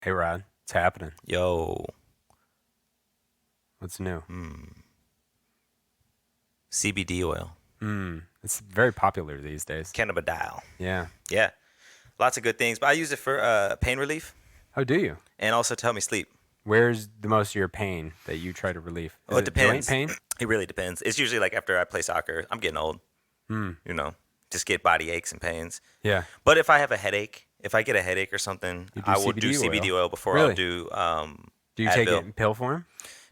Hey Rod, what's happening? Yo, What's new? CBD oil, It's very popular these days. cannabidiol. Yeah. Yeah, lots of good things. But I use it for pain relief Oh, do you? and also to help me sleep. Where's the most of your pain that you try to relieve? Oh, Is it it joint depends. pain? It really depends. It's usually like after I play soccer. I'm getting old, you know, just get body aches and pains. Yeah. But if I have a headache, if I get a headache or something, You do I will do CBD CBD oil? oil before I'll Really? do Do you take it Advil. in pill form?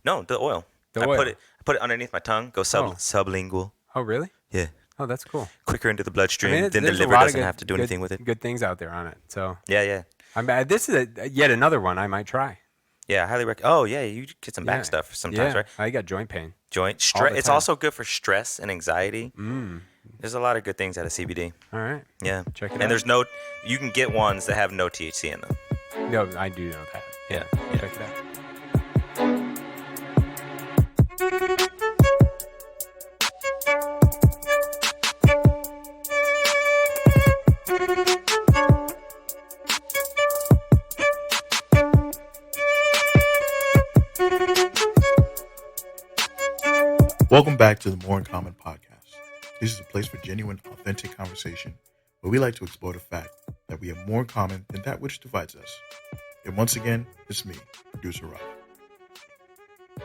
No, the oil. The I put oil. it. I put it underneath my tongue. Go Oh. sublingual. Oh, really? Yeah, Oh, that's cool. quicker into the I mean, bloodstream. Then the there's a liver lot of doesn't good, have to do good, anything with it. good things out there on it. So, Yeah, yeah. this is yet another one I might try. Yeah, I highly recommend. Oh, yeah, you get some back Yeah. stuff sometimes, Yeah. right? I got joint pain Joint all stress. the It's time. also good for stress and anxiety. Mm. There's a lot of good things out of CBD. All right. Yeah, Check it and out. there's no. You can get ones that have no THC in them. No, I do know that. Yeah, Check it out. Welcome back to the More in Common podcast. This is a place for genuine, authentic conversation where we like to explore the fact that we have more in common than that which divides us. And once again, it's me, producer Rob.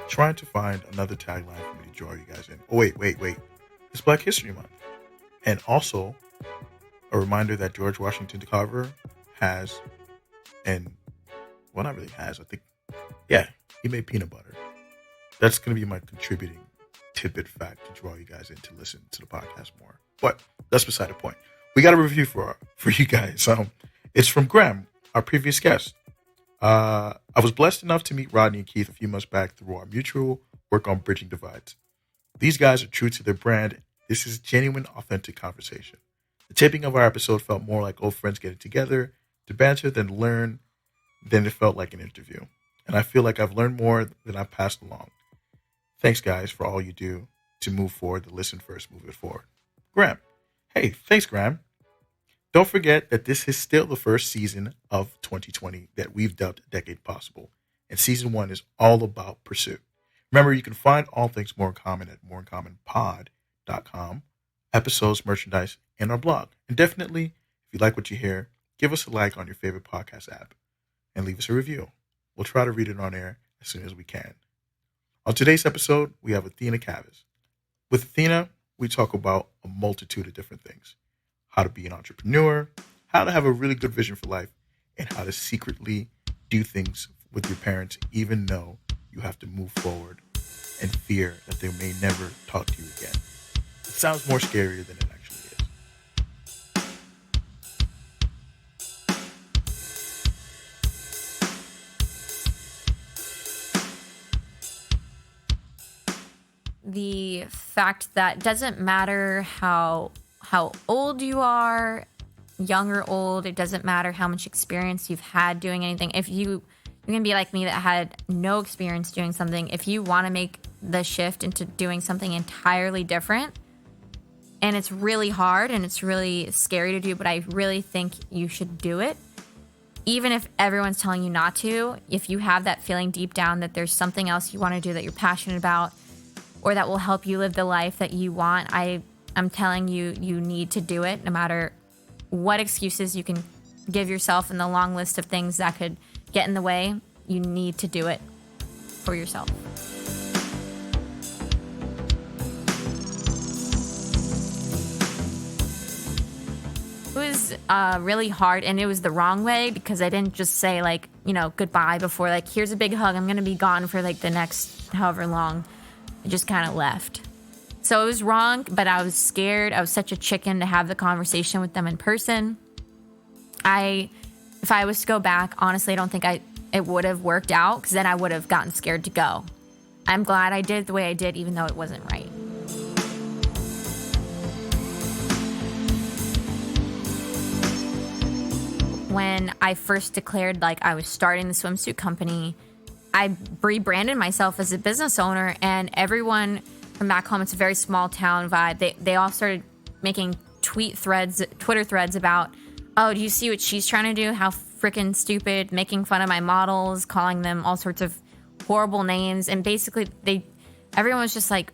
Trying to find another tagline for me to draw you guys in. Oh, wait. It's Black History Month. And also, a reminder that George Washington Carver has, not really has, I think, yeah, he made peanut butter. That's going to be my contributing tidbit fact to draw you guys in to listen to the podcast more. But that's beside the point. We got a review for you guys. It's from Graham, our previous guest. I was blessed enough to meet Rodney and Keith a few months back through our mutual work on bridging divides. These guys are true to their brand. This is genuine, authentic conversation. The taping of our episode felt more like old friends getting together to banter than it felt like an interview. And I feel like I've learned more than I've passed along. Thanks, guys, for all you do to move forward, to listen first, move it forward. Graham. Hey, thanks, Graham. Don't forget that this is still the first season of 2020 that we've dubbed Decade Possible. And season 1 is all about pursuit. Remember, you can find all things More in Common at moreincommonpod.com, episodes, merchandise, and our blog. And definitely, if you like what you hear, give us a like on your favorite podcast app and leave us a review. We'll try to read it on air as soon as we can. On today's episode, we have Athena Kavis. With Athena, we talk about a multitude of different things. How to be an entrepreneur, how to have a really good vision for life, and how to secretly do things with your parents even though you have to move forward and fear that they may never talk to you again. It sounds more scarier than it actually is. The fact that doesn't matter how old you are, young or old, it doesn't matter how much experience you've had doing anything. If you're gonna be like me that had no experience doing something, if you want to make the shift into doing something entirely different, and it's really hard and it's really scary to do, but I really think you should do it. Even if everyone's telling you not to, if you have that feeling deep down that there's something else you want to do that you're passionate about, or that will help you live the life that you want, I'm telling you, you need to do it no matter what excuses you can give yourself in the long list of things that could get in the way. You need to do it for yourself. It was really hard, and it was the wrong way because I didn't just say, like, goodbye before, like, here's a big hug, I'm going to be gone for, like, the next however long. I just kind of left. So it was wrong, but I was scared. I was such a chicken to have the conversation with them in person. If I was to go back, honestly, I don't think it would have worked out because then I would have gotten scared to go. I'm glad I did it the way I did, even though it wasn't right. When I first declared, like, I was starting the swimsuit company, I rebranded myself as a business owner, and everyone from back home, it's a very small town vibe, they all started making Twitter threads about, oh, do you see what she's trying to do? How freaking stupid, making fun of my models, calling them all sorts of horrible names. And basically everyone was just like,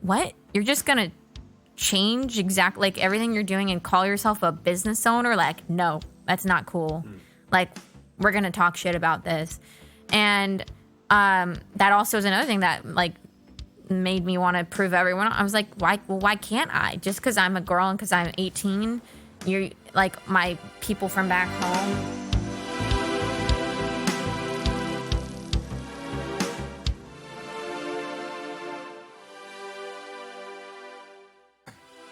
what? You're just going to change exactly like everything you're doing and call yourself a business owner? Like, no, that's not cool. Like, we're going to talk shit about this. And that also is another thing that like made me want to prove everyone. I was like, why can't I? Just because I'm a girl and because I'm 18, you're like my people from back home.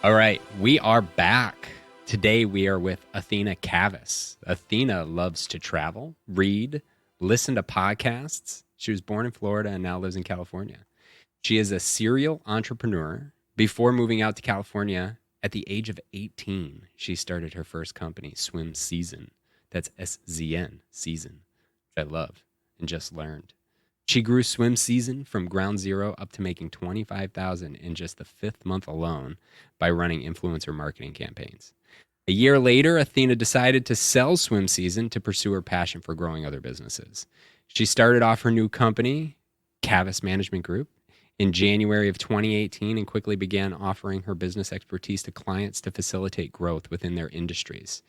All right, we are back. Today we are with Athena Kavis. Athena loves to travel, read, listen to podcasts. She was born in Florida and now lives in California. She is a serial entrepreneur. Before moving out to California at the age of 18, she started her first company, Swim Szn. That's SZN, season, which I love and just learned. She grew Swim Szn from ground zero up to making $25,000 in just the 5th month alone by running influencer marketing campaigns. A year later, Athena decided to sell Swim Szn to pursue her passion for growing other businesses. She started off her new company, Kavis Management Group, in January of 2018 and quickly began offering her business expertise to clients to facilitate growth within their industries.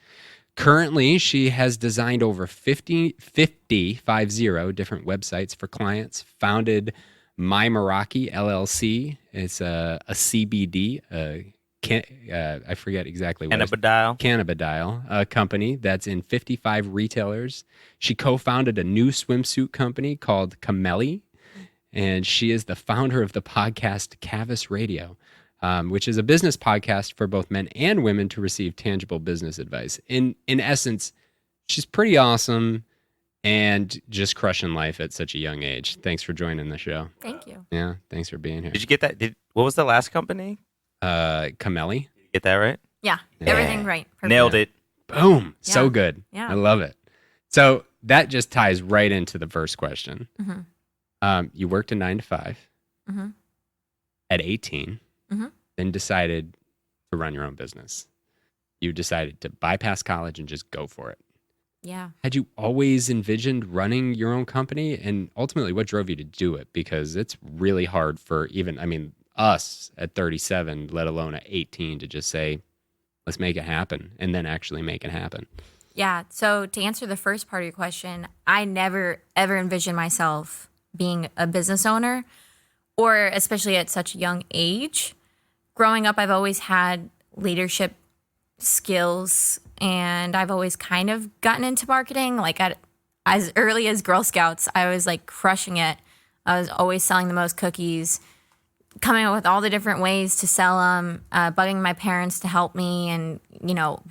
Currently, she has designed over 50 different websites for clients, founded My Meraki LLC. It's a CBD, I forget exactly what cannabidiol company that's in 55 retailers. She co-founded a new swimsuit company called Camelli, and she is the founder of the podcast Kavis Radio, which is a business podcast for both men and women to receive tangible business advice. In essence, she's pretty awesome and just crushing life at such a young age. Thanks for joining the show. Thank you. Yeah, thanks for being here. Did you get that? What was the last company? Camelli. Did you get that right? Yeah, everything right. Perfect. Nailed it. Boom. So Yeah. good. Yeah. I love it. So that just ties right into the first question. You worked a 9 to 5 at 18, then decided to run your own business. You decided to bypass college and just go for it. Yeah. Had you always envisioned running your own company? And ultimately, what drove you to do it? Because it's really hard for us at 37, let alone at 18, to just say, let's make it happen, and then actually make it happen. Yeah. So to answer the first part of your question, I never, ever envisioned myself being a business owner, or especially at such a young age. Growing up, I've always had leadership skills, and I've always kind of gotten into marketing. Like as early as Girl Scouts, I was like crushing it. I was always selling the most cookies, coming up with all the different ways to sell them, bugging my parents to help me and,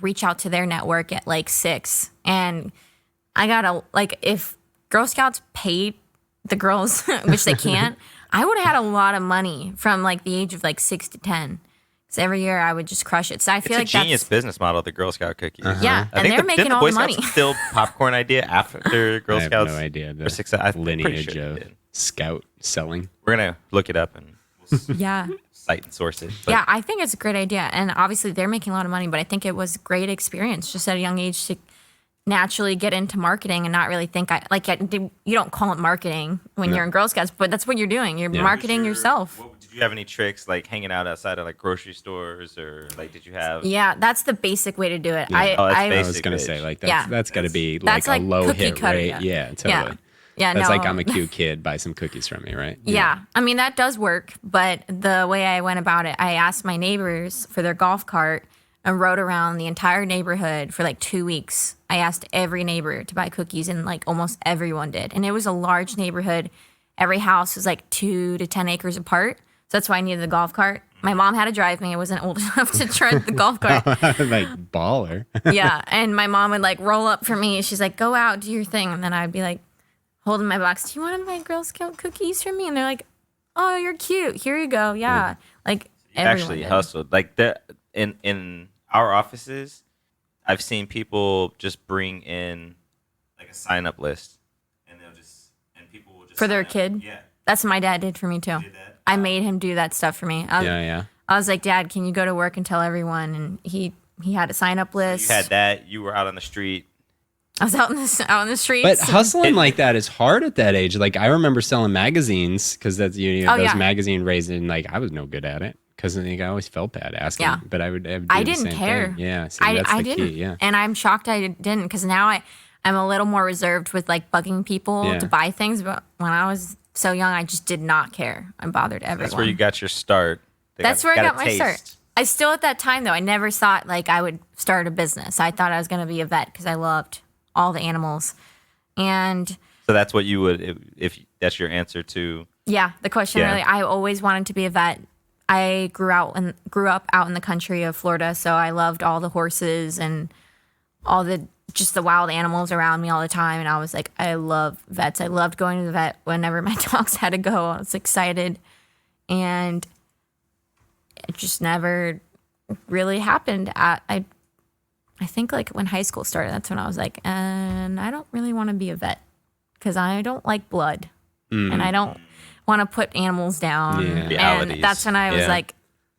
reach out to their network at like 6. And I got if Girl Scouts paid the girls, which they can't, I would have had a lot of money from like the age of like 6 to 10. Because every year I would just crush it. So I feel It's a genius business model, the Girl Scout cookies. Yeah, I and think they're making all Boy the money. Scouts still popcorn idea after Girl I have Scouts. no idea the or six, I'm pretty lineage sure of they did. scout selling. We're gonna look it up and Yeah. cite and source it. But Yeah, I think it's a great idea. And obviously they're making a lot of money, but I think it was a great experience just at a young age to naturally get into marketing and not really think you don't call it marketing when you're in Girl Scouts, but that's what you're doing. You're marketing yourself. Did you have any tricks like hanging out outside of like grocery stores, or like did you have? Yeah, that's the basic way to do it. Yeah. I Basic. I was going to say, like, Yeah. that's got to be That's like a like low cookie hit cutter, rate. Yeah, totally. Yeah, That's no. like, I'm a cute kid, buy some cookies from me, right? Yeah. I mean, that does work, but the way I went about it, I asked my neighbors for their golf cart and rode around the entire neighborhood for like 2 weeks. I asked every neighbor to buy cookies, and like almost everyone did. And it was a large neighborhood. Every house was like 2 to 10 acres apart. So that's why I needed the golf cart. My mom had to drive me. I wasn't old enough to drive the golf cart. Like, baller. Yeah. And my mom would like roll up for me. She's like, go out, do your thing. And then I'd be like, holding my box. Do you want to buy Girl Scout cookies from me? And they're like, oh, you're cute. Here you go. Yeah. Like, everyone Actually did. hustled like in our offices. I've seen people just bring in like a sign up list, and people will just For their sign up. kid? Yeah. That's what my dad did for me too. Did that? I made him do that stuff for me. Yeah. I was like, Dad, can you go to work and tell everyone? And he had a sign up list. You had that. You were out on the street I was out in the streets. But hustling like that is hard at that age. Like I remember selling magazines because that's those magazine raising. Like I was no good at it because I always felt bad asking. Yeah. But I would. I didn't care. Thing. Yeah, see, that's I the didn't. key. Yeah, and I'm shocked I didn't because now I'm a little more reserved with like bugging people to buy things. But when I was so young, I just did not care. I bothered everyone. That's where you got your start. That's where I got my start. I still at that time though, I never thought like I would start a business. I thought I was going to be a vet because I loved all the animals. And so that's what you would, if that's your answer to. Yeah, the question really, I always wanted to be a vet. I grew up out in the country of Florida, so I loved all the horses and all the wild animals around me all the time. And I was like, I love vets. I loved going to the vet whenever my dogs had to go. I was excited. And it just never really happened. I think like when high school started, that's when I was like, and I don't really want to be a vet because I don't like blood and I don't want to put animals down. Yeah. And that's when I was like,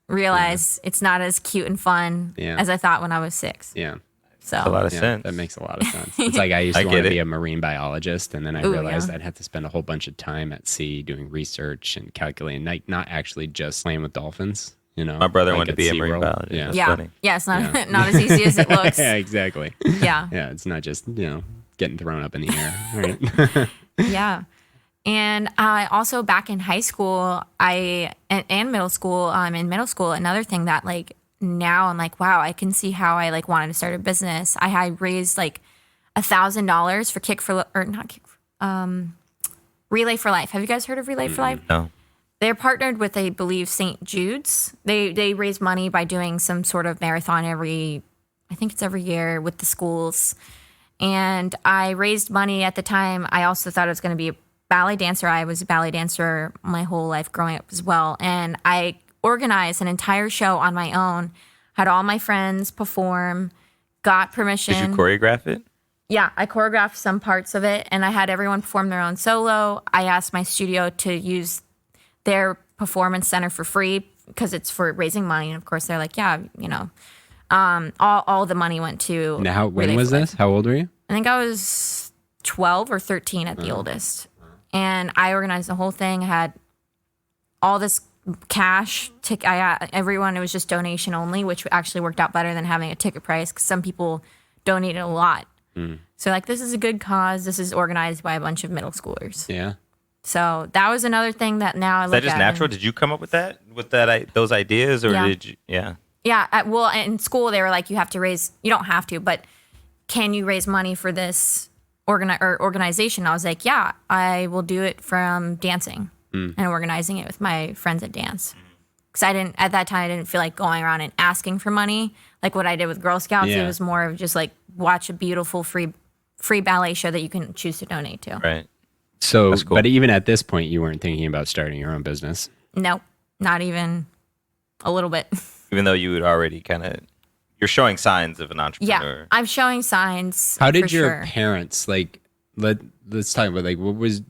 realize it's not as cute and fun as I thought when I was 6. Yeah. So a lot of sense. That makes a lot of sense. It's like I used to want to be a marine biologist, and then I realized I'd have to spend a whole bunch of time at sea doing research and calculating, like not actually just playing with dolphins. You know, my brother like wanted to be a marine biologist. Yeah. It's not not as easy as it looks. Yeah, exactly. Yeah. Yeah, it's not just getting thrown up in the air. Right. Yeah. And also back in high school, and middle school, in middle school, another thing that like now I'm like, wow, I can see how I like wanted to start a business. I had raised like $1,000 for Relay for Life. Have you guys heard of Relay for Life? No. They're partnered with, I believe, St. Jude's. They raise money by doing some sort of marathon every year with the schools. And I raised money at the time. I also thought I was going to be a ballet dancer. I was a ballet dancer my whole life growing up as well. And I organized an entire show on my own, had all my friends perform, got permission. Did you choreograph it? Yeah, I choreographed some parts of it, and I had everyone perform their own solo. I asked my studio to use their performance center for free because it's for raising money. And of course, they're like, yeah, all the money went to. Now, when was this? How old were you? I think I was 12 or 13 at the oldest. And I organized the whole thing. I had all this cash. Everyone, it was just donation only, which actually worked out better than having a ticket price because some people donated a lot. So like, this is a good cause. This is organized by a bunch of middle schoolers. Yeah. So that was another thing that now I look at. Is that just natural? Did you come up with those ideas, or did you? Yeah. Yeah. Well, in school they were like, you don't have to, but can you raise money for this organization? I was like, yeah, I will do it from dancing and organizing it with my friends at dance. Because at that time, I didn't feel like going around and asking for money like what I did with Girl Scouts. Yeah. It was more of just like watch a beautiful free ballet show that you can choose to donate to. Right. So, That's cool. But even at this point, you weren't thinking about starting your own business. No, not even a little bit. Even though you would already you're showing signs of an entrepreneur. Yeah, I'm showing signs. How did for your sure. parents let's talk about like what was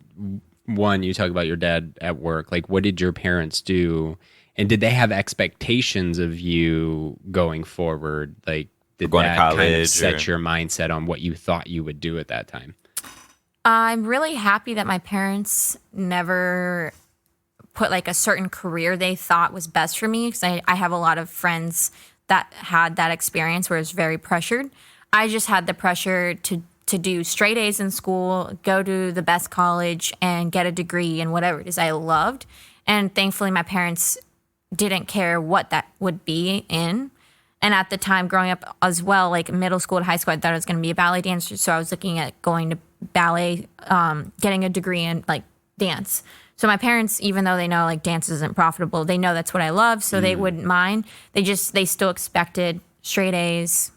one, you talk about your dad at work, like what did your parents do, and did they have expectations of you going forward? Like did going that to college kind of set your mindset on what you thought you would do at that time? I'm really happy that my parents never put like a certain career they thought was best for me, because I have a lot of friends that had that experience where it's very pressured. I just had the pressure to do straight A's in school, go to the best college, and get a degree in whatever it is I loved. And thankfully, my parents didn't care what that would be in. And at the time, growing up as well, like middle school and high school, I thought I was going to be a ballet dancer. So I was looking at going to ballet, getting a degree in like dance. So my parents, even though they know like dance isn't profitable, they know that's what I love, so they wouldn't mind. They still expected straight A's,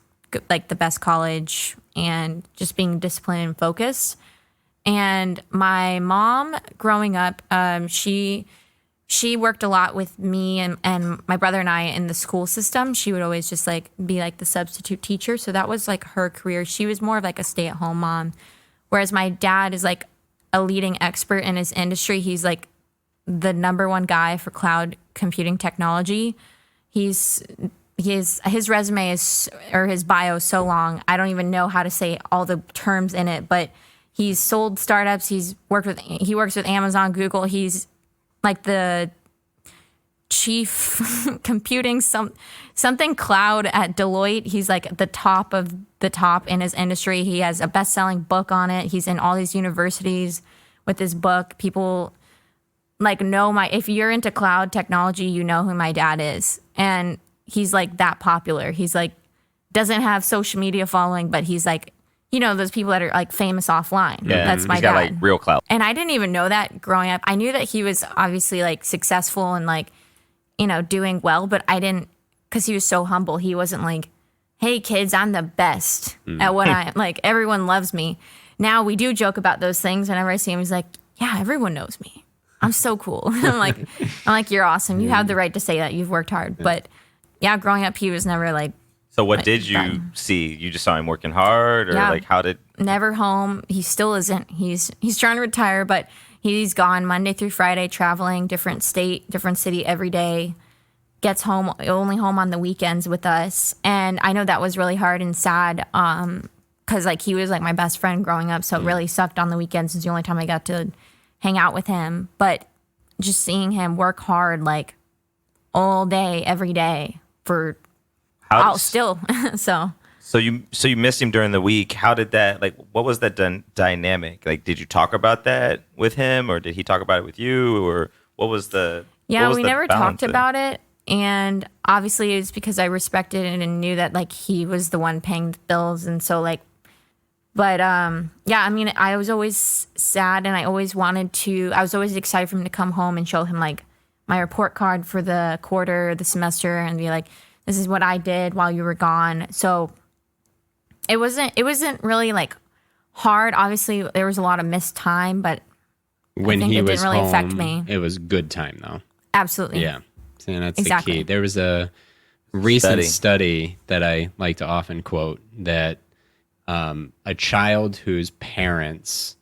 like the best college, and just being disciplined and focused. And my mom, growing up, she worked a lot with me and my brother and I in the school system. She would always just like be like the substitute teacher. So that was like her career. She was more of like a stay-at-home mom, whereas my dad is like a leading expert in his industry. He's like the number one guy for cloud computing technology. He's his resume is, or his bio is so long. I don't even know how to say all the terms in it, but he's sold startups. He works with Amazon, Google. He's like the chief computing something cloud at Deloitte. He's like the top of the top in his industry. He has a best-selling book on it. He's in all these universities with his book. People like if you're into cloud technology, you know who my dad is. And he's like that popular. He's like, doesn't have social media following, but he's like, those people that are like famous offline. Yeah, that's my he's dad. got like real clout. And I didn't even know that growing up. I knew that he was obviously like successful and like, doing well, but I didn't, because he was so humble. He wasn't like, hey kids, I'm the best at what I am. Like, everyone loves me. Now we do joke about those things. Whenever I see him, he's like, yeah, everyone knows me. I'm so cool. I'm like, you're awesome. You have the right to say that. You've worked hard. But yeah, growing up, he was never like. So what did you see? You just saw him working hard, or like how did? Never home. He still isn't. He's trying to retire, but he's gone Monday through Friday, traveling, different state, different city every day. Gets home only home on the weekends with us, and I know that was really hard and sad. Because like he was like my best friend growing up, so it really sucked on the weekends. It's the only time I got to hang out with him. But just seeing him work hard like all day, every day for. So you missed him during the week. How did that, like, what was that dynamic? Like, did you talk about that with him, or did he talk about it with you, or what was the? Yeah, we never talked about it, and obviously it's because I respected it and knew that like he was the one paying the bills, and so like, but yeah, I mean, I was always sad, and I was always excited for him to come home and show him like my report card for the quarter, the semester, and be like, this is what I did while you were gone. So it wasn't really like hard. Obviously, there was a lot of missed time, but when I think he it was didn't really home, affect me. It was good time though. Absolutely. Yeah. So that's Exactly. the key. There was a recent study that I like to often quote that a child whose parents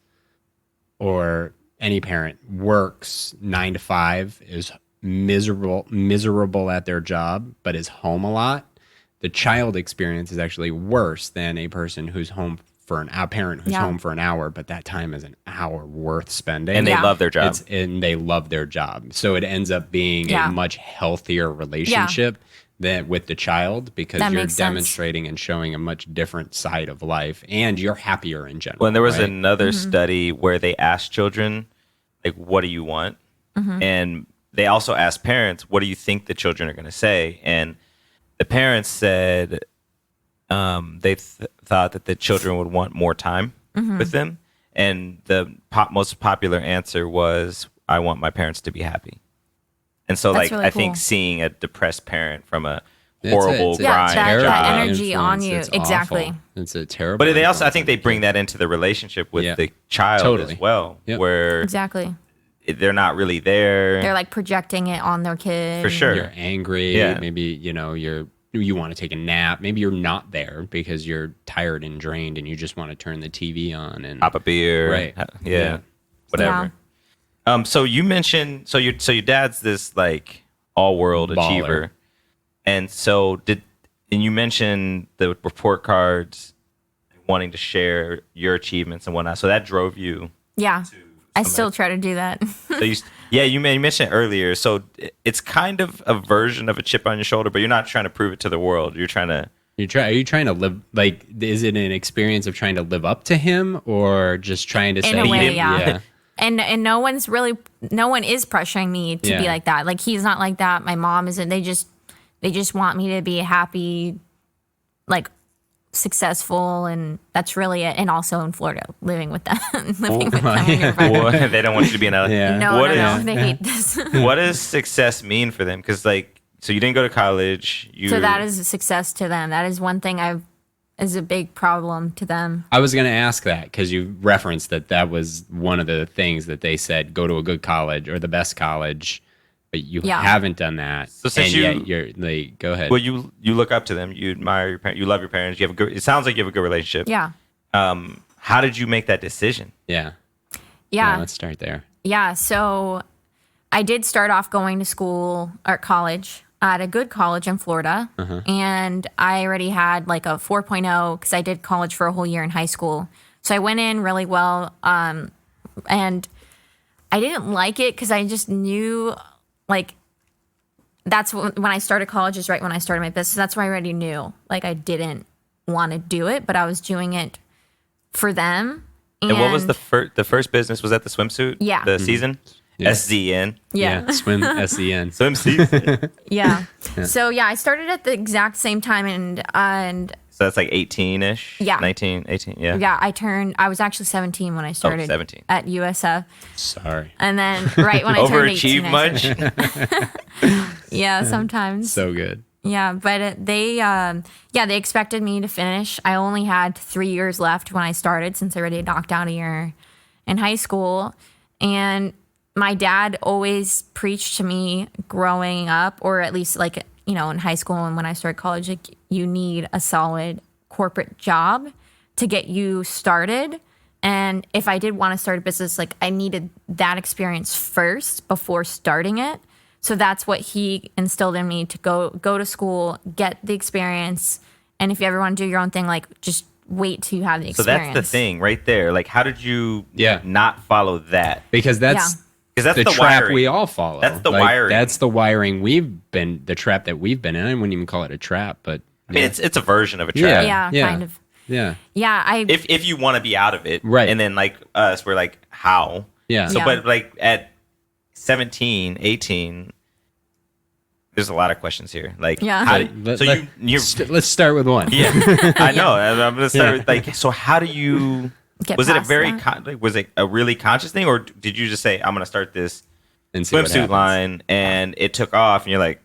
or any parent works 9 to 5 is miserable at their job, but is home a lot. The child experience is actually worse than a person who's home for a parent who's home for an hour, but that time is an hour worth spending. And they love their job. And they love their job. So it ends up being a much healthier relationship than with the child, because you're demonstrating and showing a much different side of life, and you're happier in general. Well, there was another study where they asked children, like, what do you want? And they also asked parents, what do you think the children are going to say? And the parents said they thought that the children would want more time with them. And the most popular answer was, I want my parents to be happy. And so, That's like, really I think cool. seeing a depressed parent from a horrible grind that job. energy on you. It's Exactly. awful. It's a terrible. But they also, I influence think on they the bring kid. that into the relationship with the child Totally. as well, where Exactly. they're not really there. They're like projecting it on their kid. For sure. You're angry. Yeah. Maybe, you want to take a nap. Maybe you're not there because you're tired and drained and you just want to turn the TV on and Pop a beer. Right. Yeah. Whatever. So you mentioned, so your dad's this like all world Baller. achiever. And so and you mentioned the report cards, wanting to share your achievements and whatnot. So that drove you. Yeah. I still try to do that. So you mentioned it earlier. So it's kind of a version of a chip on your shoulder, but you're not trying to prove it to the world. You're trying to. Are you trying to live, like, is it an experience of trying to live up to him, or just trying to say, In a way, yeah. yeah. And no one is pressuring me to be like that. Like, he's not like that. My mom isn't. They just want me to be happy, like, successful, and that's really it. And also in Florida, living with them. When you're Well, they don't want you to be in LA. Yeah. No, they hate this. What does success mean for them? Because, like, so you didn't go to college. So that is a success to them. That is one thing is a big problem to them. I was going to ask that because you referenced that was one of the things that they said, go to a good college or the best college, but you haven't done that. So since yet you're like, go ahead. Well, you look up to them. You admire your parents. You love your parents. You have it sounds like you have a good relationship. Yeah. How did you make that decision? Yeah. Yeah. Let's start there. Yeah. So I did start off going to school or college. at a good college in Florida, and I already had like a 4.0 because I did college for a whole year in high school. So I went in really well, and I didn't like it because I just knew, like, that's when I started college is right when I started my business. That's why I already knew, like, I didn't want to do it, but I was doing it for them. And what was the first business? Was that the swimsuit? Yeah. The season? Yeah. SZN. Yeah. Swim SEN. Swim season. Yeah. So yeah, I started at the exact same time, and So that's like 18-ish? Yeah. 19, 18, yeah. yeah, I was actually 17 when I started 17. at USF. Sorry. And then right when I turned 18. Overachieved much? Yeah, sometimes. So good. Yeah, but they expected me to finish. I only had 3 years left when I started since I already knocked out a year in high school. And my dad always preached to me growing up, or at least like, you know, in high school and when I started college, like, you need a solid corporate job to get you started. And if I did want to start a business, like, I needed that experience first before starting it. So that's what he instilled in me, to go to school, get the experience. And if you ever want to do your own thing, like, just wait till you have the So experience. that's the thing right there. Like, how did you Yeah. not follow that? Because that's Because that's the the trap wiring. we all follow. That's the Like, wiring. That's the wiring the trap that we've been in. I wouldn't even call it a trap, but I mean, it's a version of a trap. Yeah, kind of. Yeah. Yeah, If you want to be out of it. Right. And then like us, we're like, how? Yeah. So, Yeah. but like at 17, 18, there's a lot of questions here. Like, Yeah. how do, Let's start with one. yeah, I know. I'm going to start with like, so how do you, Get was it a past very, that. was it a really conscious thing, or did you just say, I'm going to start this And see what swimsuit happens. line, and it took off and you're like,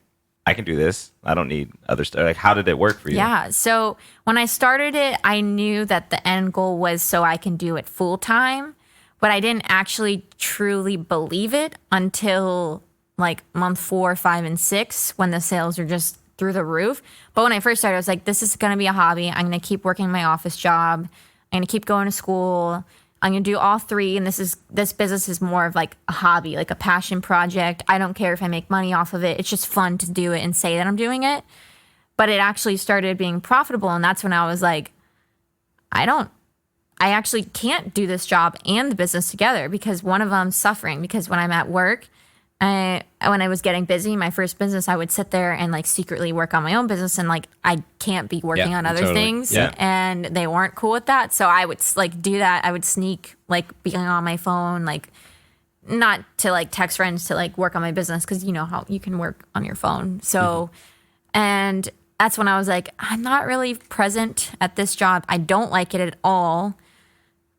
I can do this. I don't need other stuff. Like, how did it work for you? Yeah. So when I started it, I knew that the end goal was so I can do it full time, but I didn't actually truly believe it until like month 4, 5, and 6, when the sales are just through the roof. But when I first started, I was like, this is going to be a hobby. I'm going to keep working my office job. I'm going to keep going to school. I'm going to do all 3. And this business is more of like a hobby, like a passion project. I don't care if I make money off of it. It's just fun to do it and say that I'm doing it. But it actually started being profitable. And that's when I was like, I actually can't do this job and the business together, because one of them's suffering. Because when I'm at work, when I was getting busy, my first business, I would sit there and like secretly work on my own business, and like I can't be working Yeah, on other totally. things, Yeah. and they weren't cool with that. So I would like do that. I would sneak like being on my phone, like not to like text friends to like work on my business, because you know how you can work on your phone. So, and that's when I was like, I'm not really present at this job. I don't like it at all.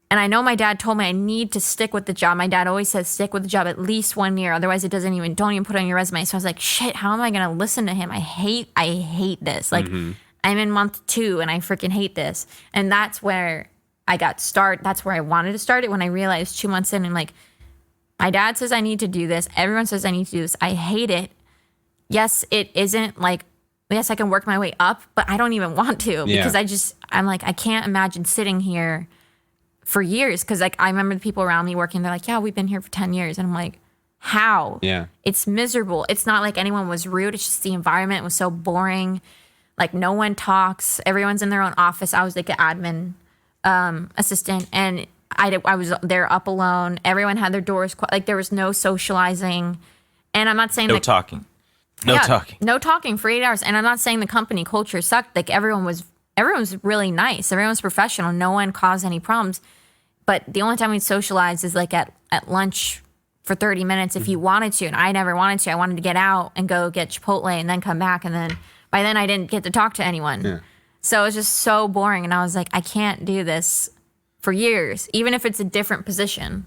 And I know my dad told me I need to stick with the job. My dad always says stick with the job at least 1 year. Otherwise, don't even put it on your resume. So I was like, shit, how am I going to listen to him? I hate this. Like, I'm in month 2 and I freaking hate this. And that's where I got started. That's where I wanted to start it, when I realized 2 months in, I'm like, my dad says I need to do this. Everyone says I need to do this. I hate it. Yes, it isn't like, yes, I can work my way up, but I don't even want to, because I'm like, I can't imagine sitting here for years. Because like I remember the people around me working, they're like, yeah, we've been here for 10 years. And I'm like, how? Yeah. It's miserable. It's not like anyone was rude. It's just the environment was so boring. Like no one talks. Everyone's in their own office. I was like an admin assistant, and I was there up alone. Everyone had their doors like there was no socializing. And I'm not saying No talking. No talking for 8 hours. And I'm not saying the company culture sucked. Like everyone was really nice. Everyone was professional. No one caused any problems. But the only time we'd socialize is like at lunch for 30 minutes if you wanted to. And I never wanted to. I wanted to get out and go get Chipotle and then come back. And then by then I didn't get to talk to anyone. Yeah. So it was just so boring. And I was like, I can't do this for years, even if it's a different position.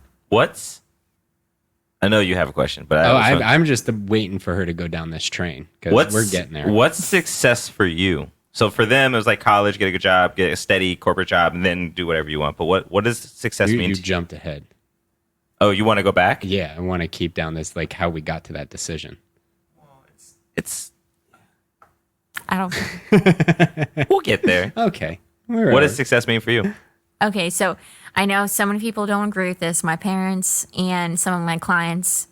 I know you have a question, but I'm just waiting for her to go down this train, because we're getting there. What's success for you? So for them, it was like college, get a good job, get a steady corporate job, and then do whatever you want. But what does success mean? You to you? jumped ahead. Oh, you want to go back? Yeah, I want to keep down this, like how we got to that decision. It's. I don't. We'll get there. Okay. What does success mean for you? Okay, so I know so many people don't agree with this, my parents and some of my clients,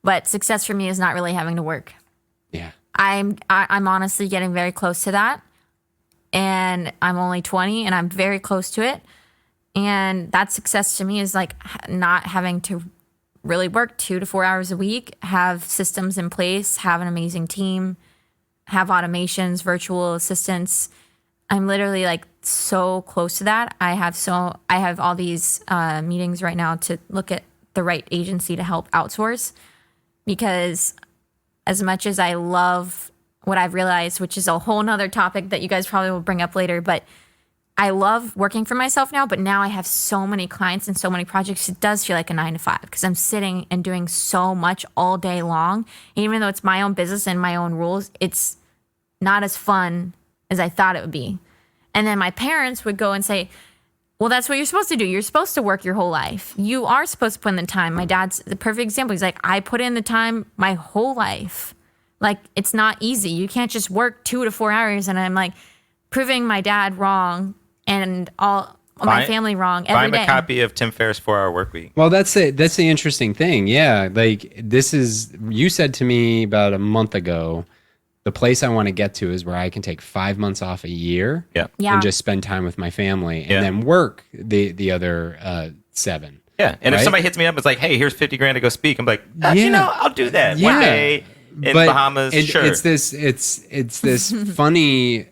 but success for me is not really having to work. Yeah. I'm honestly getting very close to that. And I'm only 20 and I'm very close to it. And that success to me is like not having to really work 2 to 4 hours a week, have systems in place, have an amazing team, have automations, virtual assistants. I'm literally like so close to that. I have all these meetings right now to look at the right agency to help outsource, because as much as I love what I've realized, which is a whole nother topic that you guys probably will bring up later, but I love working for myself now, but now I have so many clients and so many projects. It does feel like a 9 to 5 because I'm sitting and doing so much all day long. And even though it's my own business and my own rules, it's not as fun as I thought it would be. And then my parents would go and say, well, that's what you're supposed to do. You're supposed to work your whole life. You are supposed to put in the time. My dad's the perfect example. He's like, I put in the time my whole life. Like, it's not easy. You can't just work 2 to 4 hours. And I'm like proving my dad wrong and all my family wrong every day. Buy him a copy of Tim Ferriss' 4-Hour Workweek. Well, that's the interesting thing. Yeah, like this is, you said to me about a month ago, the place I want to get to is where I can take 5 months off a year, Yeah. and just spend time with my family, and then work the other 7. Yeah, and if somebody hits me up, it's like, hey, here's $50,000 to go speak. I'm like, you know, I'll do that one day in Bahamas. Sure. It's this funny.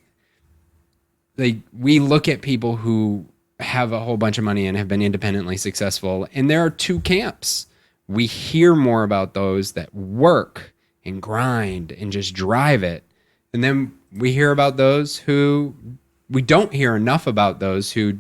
Like, we look at people who have a whole bunch of money and have been independently successful, and there are 2 camps. We hear more about those that work and grind and just drive it, and then we hear about those who we don't hear enough about, those who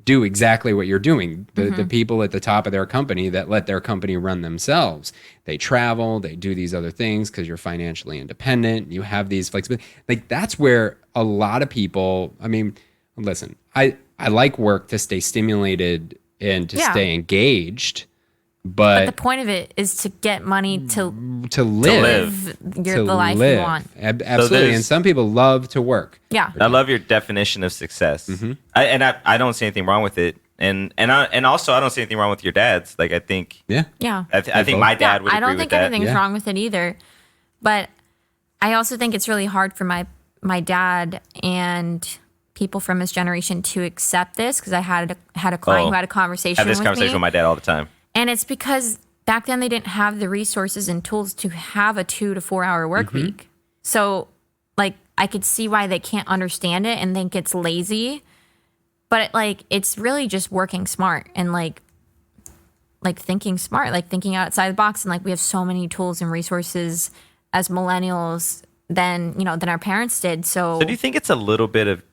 do exactly what you're doing. The people at the top of their company that let their company run themselves. They travel, they do these other things because you're financially independent. You have these flexibility. Like, that's where a lot of people, I mean, listen, I like work to stay stimulated and to stay engaged. But the point of it is to get money to live the life you want. Absolutely. And some people love to work. Yeah. I love your definition of success. I don't see anything wrong with it. And also I don't see anything wrong with your dad's. Like, I think Yeah. I think my dad would I agree don't with think that. anything's wrong with it either. But I also think it's really hard for my dad and people from his generation to accept this, because I had a client who had a conversation I have this with conversation me. with my dad all the time. And it's because back then they didn't have the resources and tools to have a 2 to 4 hour work week. So, like, I could see why they can't understand it and think it's lazy. But it's really just working smart and like thinking smart, like thinking outside the box. And like, we have so many tools and resources as millennials than our parents did. So do you think it's a little bit of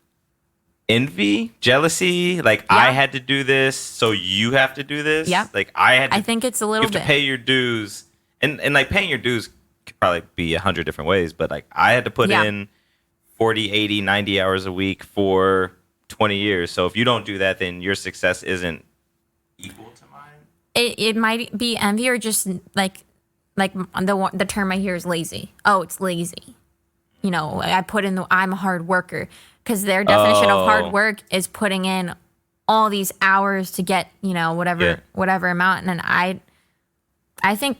envy, jealousy? Like, I had to do this, so you have to do this. Yeah. Like, I think it's a little you have bit. to pay your dues, and like, paying your dues could probably be 100 different ways, but like, I had to put in 40, 80, 90 hours a week for 20 years. So if you don't do that, then your success isn't equal to mine. It might be envy, or just like the term I hear is lazy. Oh, it's lazy. I put in I'm a hard worker, because their definition of hard work is putting in all these hours to get, whatever amount. And then I think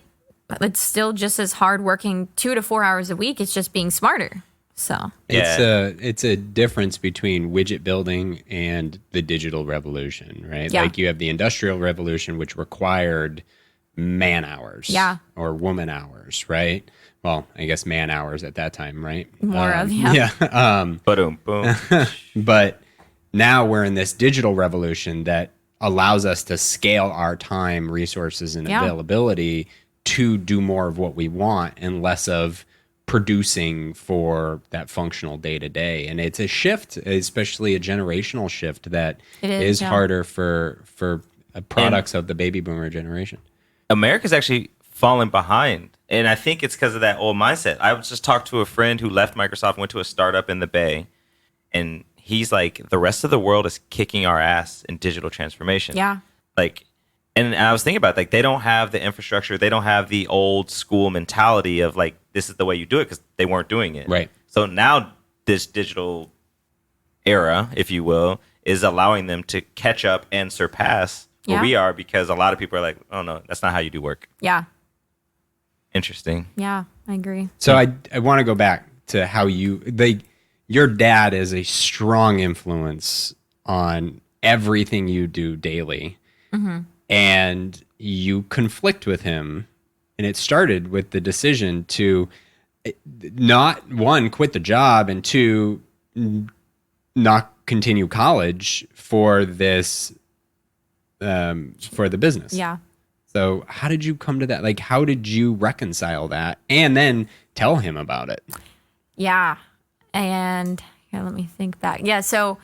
it's still just as hard working 2 to 4 hours a week. It's just being smarter. So it's a difference between widget building and the digital revolution, right? Yeah. Like, you have the industrial revolution, which required man hours, or woman hours, right? Well, I guess man hours at that time, right? Boom. But now we're in this digital revolution that allows us to scale our time, resources, and availability to do more of what we want and less of producing for that functional day to day. And it's a shift, especially a generational shift, that is harder for products of the baby boomer generation. America's actually fallen behind. And I think it's because of that old mindset. I was just talked to a friend who left Microsoft and went to a startup in the Bay. And he's like, the rest of the world is kicking our ass in digital transformation. Yeah. Like, and I was thinking about, like, they don't have the infrastructure. They don't have the old school mentality of like, this is the way you do it, because they weren't doing it. Right. So now this digital era, if you will, is allowing them to catch up and surpass where we are, because a lot of people are like, oh no, that's not how you do work. Yeah. Interesting. Yeah. I agree. So I want to go back to how your dad is a strong influence on everything you do daily. And you conflict with him. And it started with the decision to not, one, quit the job, and two, not continue college for this, for the business. Yeah. So how did you come to that? Like, how did you reconcile that and then tell him about it? Yeah. And here, let me think back. Yeah. So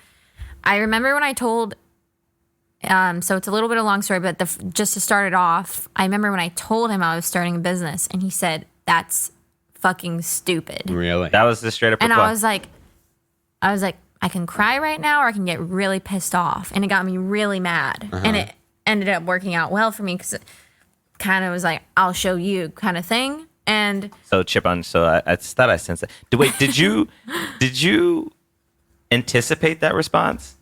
I remember when I told, so it's a little bit of a long story, but just to start it off, I remember when I told him I was starting a business and he said, "That's fucking stupid." Really? That was the straight up And reply. I was like, I can cry right now or I can get really pissed off. And it got me really mad. And it ended up working out well for me because it kind of was like, I'll show you kind of thing. And So Chip, I thought I sensed that. Wait, did you anticipate that response?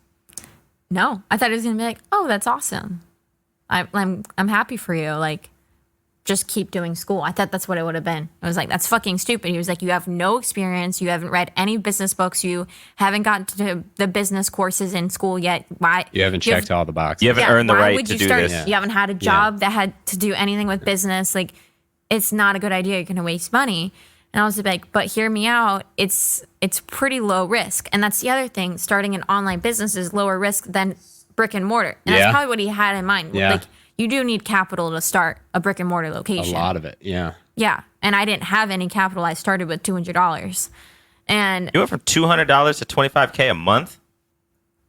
no, I thought it was going to be like, oh, that's awesome. I'm happy for you. Like, just keep doing school. I thought that's what it would have been. I was like, that's fucking stupid. He was like, you have no experience. You haven't read any business books. You haven't gotten to the business courses in school yet. Why? You haven't checked all the boxes. You haven't earned the why right would to you do start? this. You haven't had a job that had to do anything with business. Like, it's not a good idea. You're going to waste money. And I was like, but hear me out. It's pretty low risk. And that's the other thing. Starting an online business is lower risk than brick and mortar. And Yeah. that's probably what he had in mind. Yeah. Like, you do need capital to start a brick and mortar A location. lot of it. Yeah. Yeah. And I didn't have any capital. I started with $200. And You went from $200 to $25K a month.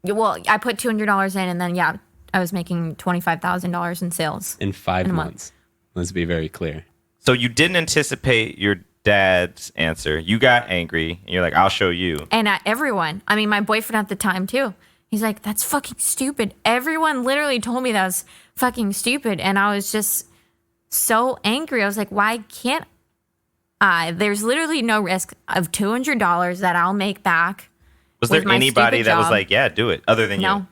well, I put $200 in and then, yeah, I was making $25,000 in sales. In 5 In a month. months. Let's be very clear. So you didn't anticipate your dad's answer. You got angry, and you're like, "I'll show you." And everyone, I mean, my boyfriend at the time too, he's like, that's fucking stupid. Everyone literally told me that was fucking stupid. And I was just so angry. I was like, why can't I? There's literally no risk of $200 that I'll make back. Was there with my anybody stupid that was job. like, "Yeah, do it," other than No. you?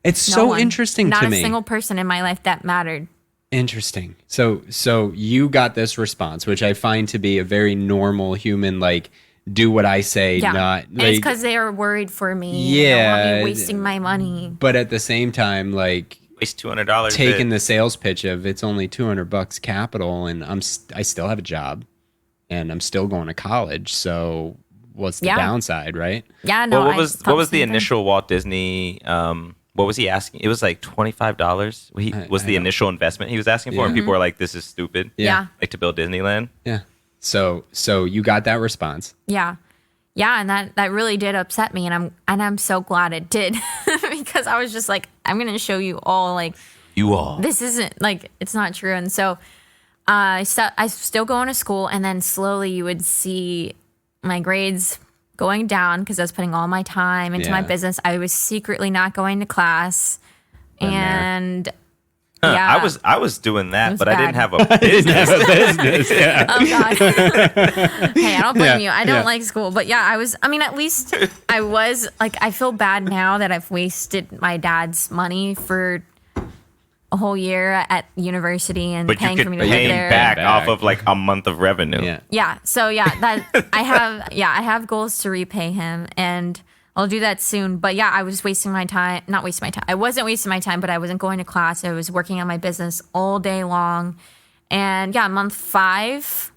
It's No so one. interesting Not to a me. single person in my life that mattered. Interesting. So you got this response, which I find to be a very normal human, like, do what I say, Yeah. not And it's like, because they are worried for me. Yeah. They don't want me wasting my money. but at the same time, like, Waste $200. taking the sales pitch of it's only $200 capital and I still have a job and I'm still going to college. So what's the Yeah. downside, right? Yeah, no. Well, I what was thought the same thing. initial Walt Disney? What was he asking? It was like $25. Was I the know. initial investment he was asking for, Yeah. and people were like, "This is stupid." Yeah. Like to build Disneyland. Yeah. So you got that response. Yeah. Yeah, and that really did upset me, and I'm so glad it did because I was just like, I'm gonna show you all, like, You all. this isn't, like, it's not true. And so I still going to school, and then slowly you would see my grades going down because I was putting all my time into my Yeah. business. I was secretly not going to class, Been there. and Huh, yeah, I was doing It that, was but I didn't bad. have a business. business. Yeah. oh god. Hey, I don't blame Yeah, you. I don't yeah. like school, but yeah, I mean, at least I was like, I feel bad now that I've wasted my dad's money for a whole year at university and But you paying could for me to pay live there. back Back. off of like a month of revenue. Yeah. Yeah. So yeah, that I have goals to repay him, and I'll do that soon. But yeah, I was wasting my time. Not wasting my time. I wasn't wasting my time, but I wasn't going to class. I was working on my business all day long. And yeah, month 5.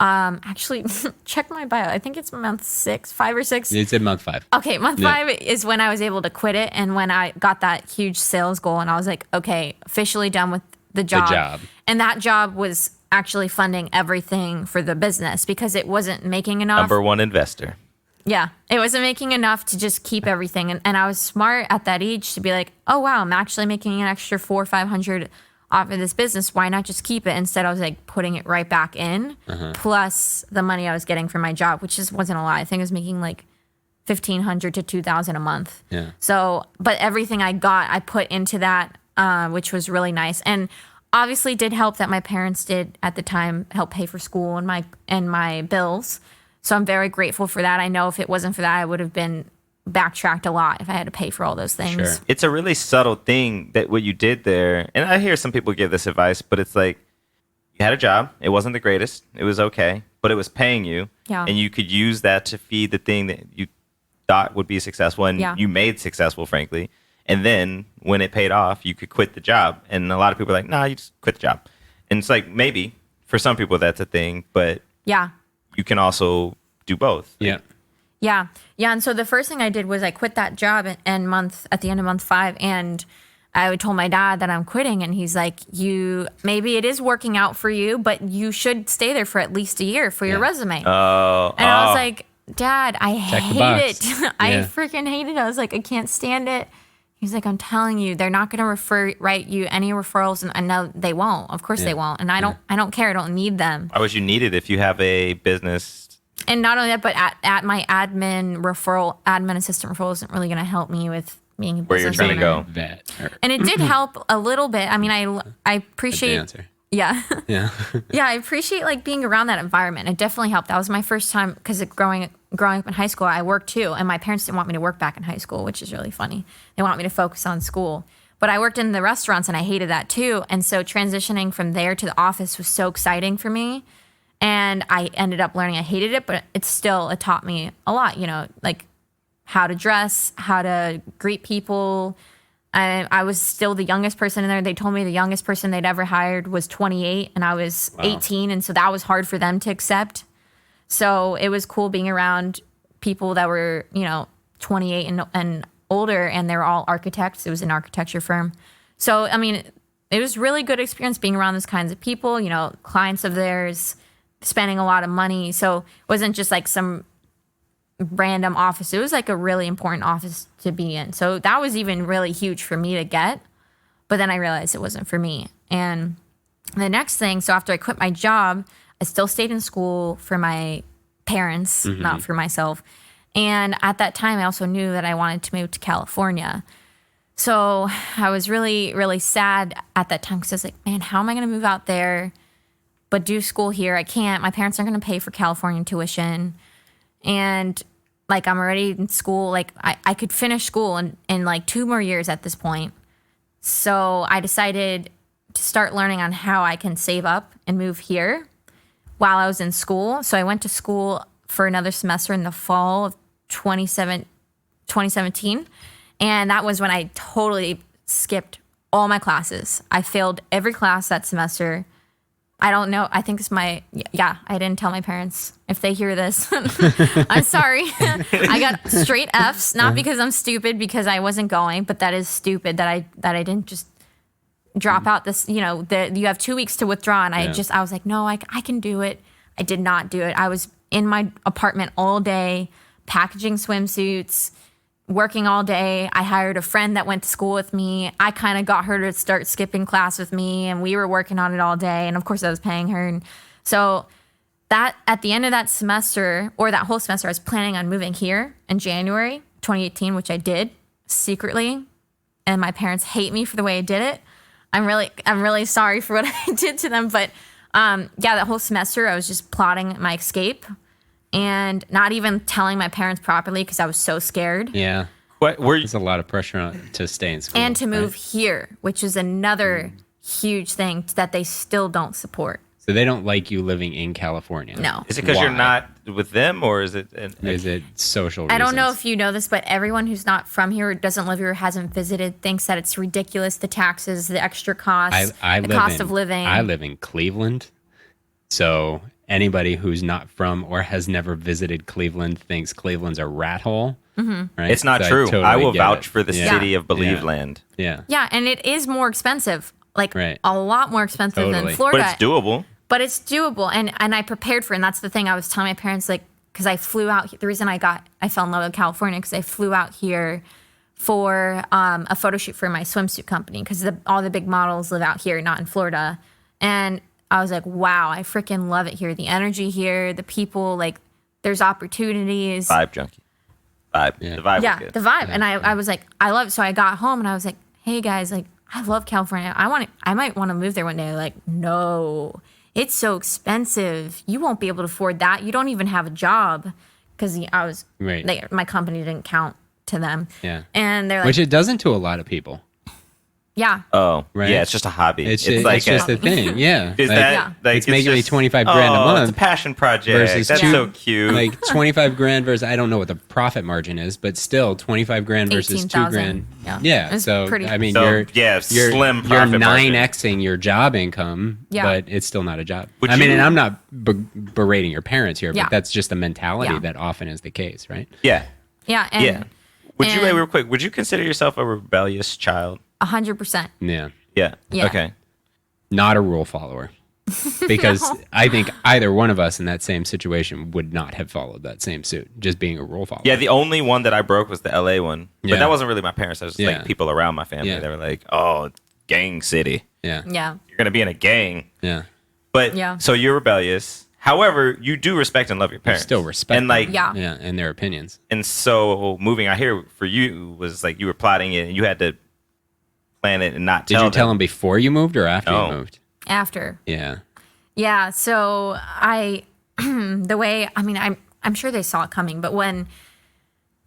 Actually, check my bio. I think it's month 6, 5 or 6. It's in month 5. Okay, month Yeah. 5 is when I was able to quit it, and when I got that huge sales goal, and I was like, okay, officially done with the job. job. And that job was actually funding everything for the business because it wasn't making enough. Number one investor. Yeah, it wasn't making enough to just keep everything. And I was smart at that age to be like, oh, wow, I'm actually making an extra 400 or 500 off of this business. Why not just keep it? Instead, I was like putting it right back in, plus the money I was getting from my job, which just wasn't a lot. I think I was making like $1,500 to $2,000 a month. Yeah. So, but everything I got, I put into that, which was really nice. And obviously did help that my parents did at the time help pay for school and my bills. So I'm very grateful for that. I know if it wasn't for that, I would have been backtracked a lot if I had to pay for all those things. Sure. It's a really subtle thing that what you did there. And I hear some people give this advice, but it's like you had a job. It wasn't the greatest. It was okay. but it was paying you. Yeah. And you could use that to feed the thing that you thought would be successful and Yeah. you made successful, frankly. And then when it paid off, you could quit the job. And a lot of people are like, nah, you just quit the job. And it's like, maybe for some people that's a thing, but Yeah. you can also do both. Yeah. Yeah. Yeah. And so the first thing I did was I quit that job at the end of month 5. And I told my dad that I'm quitting. And he's like, maybe it is working out for you, but you should stay there for at least a year for your resume. Oh. And I was like, Dad, I Check the hate box. it. I Yeah. freaking hate it. I was like, I can't stand it. He's like, I'm telling you, they're not going to write you any referrals. And I know they won't. Of course they won't. And I don't care. I don't need them. why would you need it if you have a business? And not only that, but at my admin assistant referral isn't really going to help me with being a Where you're business trying to owner. go. Vet. And it did help a little bit. I mean, I appreciate. Dancer. Yeah. Yeah. Yeah, I appreciate like being around that environment. It definitely helped. That was my first time because growing up in high school, I worked too, and my parents didn't want me to work back in high school, which is really funny. They want me to focus on school. But I worked in the restaurants and I hated that too. And so transitioning from there to the office was so exciting for me. And I ended up learning I hated it, but it taught me a lot, like how to dress, how to greet people. I was still the youngest person in there. They told me the youngest person they'd ever hired was 28 and I was 18. And so that was hard for them to accept. So it was cool being around people that were, 28 and older, and they were all architects. It was an architecture firm. So, I mean, it was really good experience being around those kinds of people, clients of theirs, spending a lot of money. So it wasn't just like some random office. It was like a really important office to be in. So that was even really huge for me to get. But then I realized it wasn't for me. And the next thing, so after I quit my job, I still stayed in school for my parents, not for myself. And at that time, I also knew that I wanted to move to California. So I was really, really sad at that time because I was like, man, how am I going to move out there but do school here? I can't. My parents aren't going to pay for California tuition. And like I'm already in school. Like I could finish school in like 2 more years at this point. So I decided to start learning on how I can save up and move here while I was in school. So I went to school for another semester in the fall of 2017. And that was when I totally skipped all my classes. I failed every class that semester. I don't know. I think it's I didn't tell my parents. If they hear this, I'm sorry. I got straight Fs, not because I'm stupid, because I wasn't going, but that is stupid that I didn't just drop out this, you have 2 weeks to withdraw. And I was like, no, I can do it. I did not do it. I was in my apartment all day, packaging swimsuits, working all day. I hired a friend that went to school with me. I kind of got her to start skipping class with me, and we were working on it all day. And of course, I was paying her. And so that at the end of that semester, or that whole semester, I was planning on moving here in January 2018, which I did secretly. And my parents hate me for the way I did it. I'm really sorry for what I did to them. But that whole semester, I was just plotting my escape and not even telling my parents properly because I was so scared. Yeah. What were you? There's a lot of pressure to stay in school. And to move here, which is another huge thing that they still don't support. So they don't like you living in California. No. Is it because Why? you're not with them, or is it? Is it social reasons? I don't know if you know this, but everyone who's not from here, doesn't live here, hasn't visited, thinks that it's ridiculous, the taxes, the extra costs, the cost of living. I live in Cleveland. So anybody who's not from or has never visited Cleveland thinks Cleveland's a rat hole. Mm-hmm. Right? It's not So true. totally I will get vouch it. for the Yeah. city of Believe Yeah. Land. Yeah. Yeah, and it is more expensive, like Right. a lot more expensive Totally. than Florida. But it's doable. But it's doable, and I prepared for it, and that's the thing I was telling my parents, like, because I flew out. The reason I fell in love with California because I flew out here for a photo shoot for my swimsuit company because all the big models live out here, not in Florida. And I was like, wow, I freaking love it here. The energy here, the people, like, there's opportunities. Vibe junkie. Vibe. Yeah. The vibe Yeah, was good. the vibe. And I was like, I love it. So I got home and I was like, hey guys, like, I love California. I might want to move there one day. They're like, no, it's so expensive. You won't be able to afford that. You don't even have a job. Because I was, Right. my company didn't count to them. Yeah. And they're like, Which it doesn't to a lot of people. Yeah. Oh, Right. Yeah, it's just a hobby. It's like just a thing. Yeah. Is Like, that Yeah. like it's making me just, 25 grand a month It's a passion project. versus That's two- so cute. like 25 grand versus, I don't know what the profit margin is, but still 25 grand versus 2 $18,000. grand. Yeah. Yeah. It's So, pretty- I mean, So, you're slim you're profit margin. 9xing your job income, Yeah. but it's still not a job. Would I mean, you- and I'm not berating your parents here, Yeah. but that's just a mentality Yeah. that often is the case, right? Yeah. Yeah. And Yeah. Would you, wait, and- real quick, would you consider yourself a rebellious child? 100%. Yeah. Yeah. Yeah. Okay. Not a rule follower. Because I think either one of us in that same situation would not have followed that same suit, just being a rule follower. Yeah, the only one that I broke was the LA one. But Yeah. that wasn't really my parents. That was just Yeah. like people around my family. Yeah. They were like, oh, gang city. Yeah. Yeah. You're going to be in a gang. Yeah. But Yeah. so you're rebellious. However, you do respect and love your parents. Still respect And like, them. Yeah. Yeah. And their opinions. and so moving out here for you was like you were plotting it and you had to plan it and not Did tell you tell them before you moved or after No. you moved? After. Yeah. Yeah. So the way, I mean, I'm sure they saw it coming, but when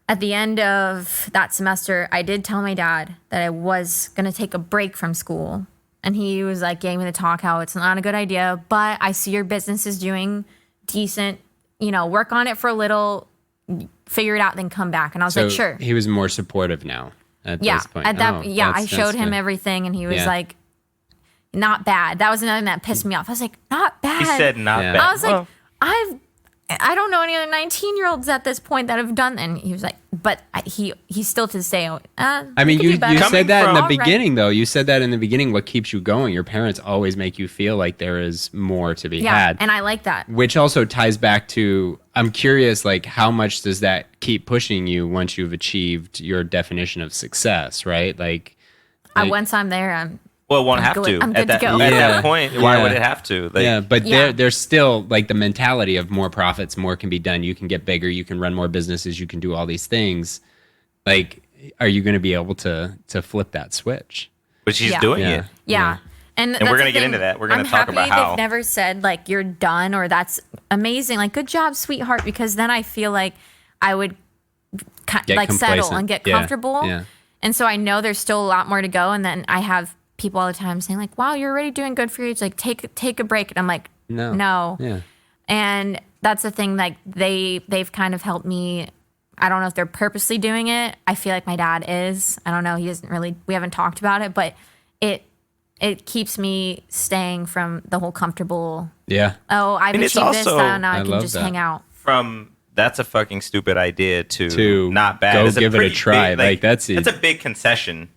at the end of that semester, I did tell my dad that I was going to take a break from school. And he was like, gave me the talk how it's not a good idea, but I see your business is doing decent, work on it for a little, figure it out, then come back. And I was So like, sure. he was more supportive now at Yeah. this point. At that, Oh, I showed that's him good. everything and he was Yeah. like, not bad. That was another thing that pissed me off. I was like, not bad. He said not Yeah. bad. I was like, Well, I don't know any other 19-year-olds at this point that have done. And he was like, but he's still to say, I mean, it could you be better. said Coming that in the from- beginning, though. You said that in the beginning. What keeps you going? Your parents always make you feel like there is more to be Yeah, had. and I like that. Which also ties back to, I'm curious, like, how much does that keep pushing you once you've achieved your definition of success, right? Like Once I'm there, I'm well, it won't I'm have good- to. I'm good At to go. that Yeah. point, why Yeah. would it have to? Like, yeah, but Yeah. there's still like the mentality of more profits, more can be done. You can get bigger, you can run more businesses, you can do all these things. Like, are you going to be able to flip that switch? but she's Yeah. doing Yeah. it. Yeah. And we're that's gonna the get thing. into that. We're gonna I'm talk happy about how. they've never said like you're done or that's amazing. Like good job, sweetheart, because then I feel like I would Get like settle complacent. and get Yeah. comfortable. Yeah. And so I know there's still a lot more to go. And then I have people all the time saying like, "Wow, you're already doing good for you." It's like take a break, and I'm like, no. Yeah. And that's the thing. Like they've kind of helped me. I don't know if they're purposely doing it. I feel like my dad is. I don't know. He doesn't really. We haven't talked about it, but it keeps me staying from the whole comfortable. Yeah. Oh, I've And it's achieved this. also- Now I I can love just that. hang out. From that's a fucking stupid idea To not bad. go It's give it a pretty try. big, Like, that's a big concession.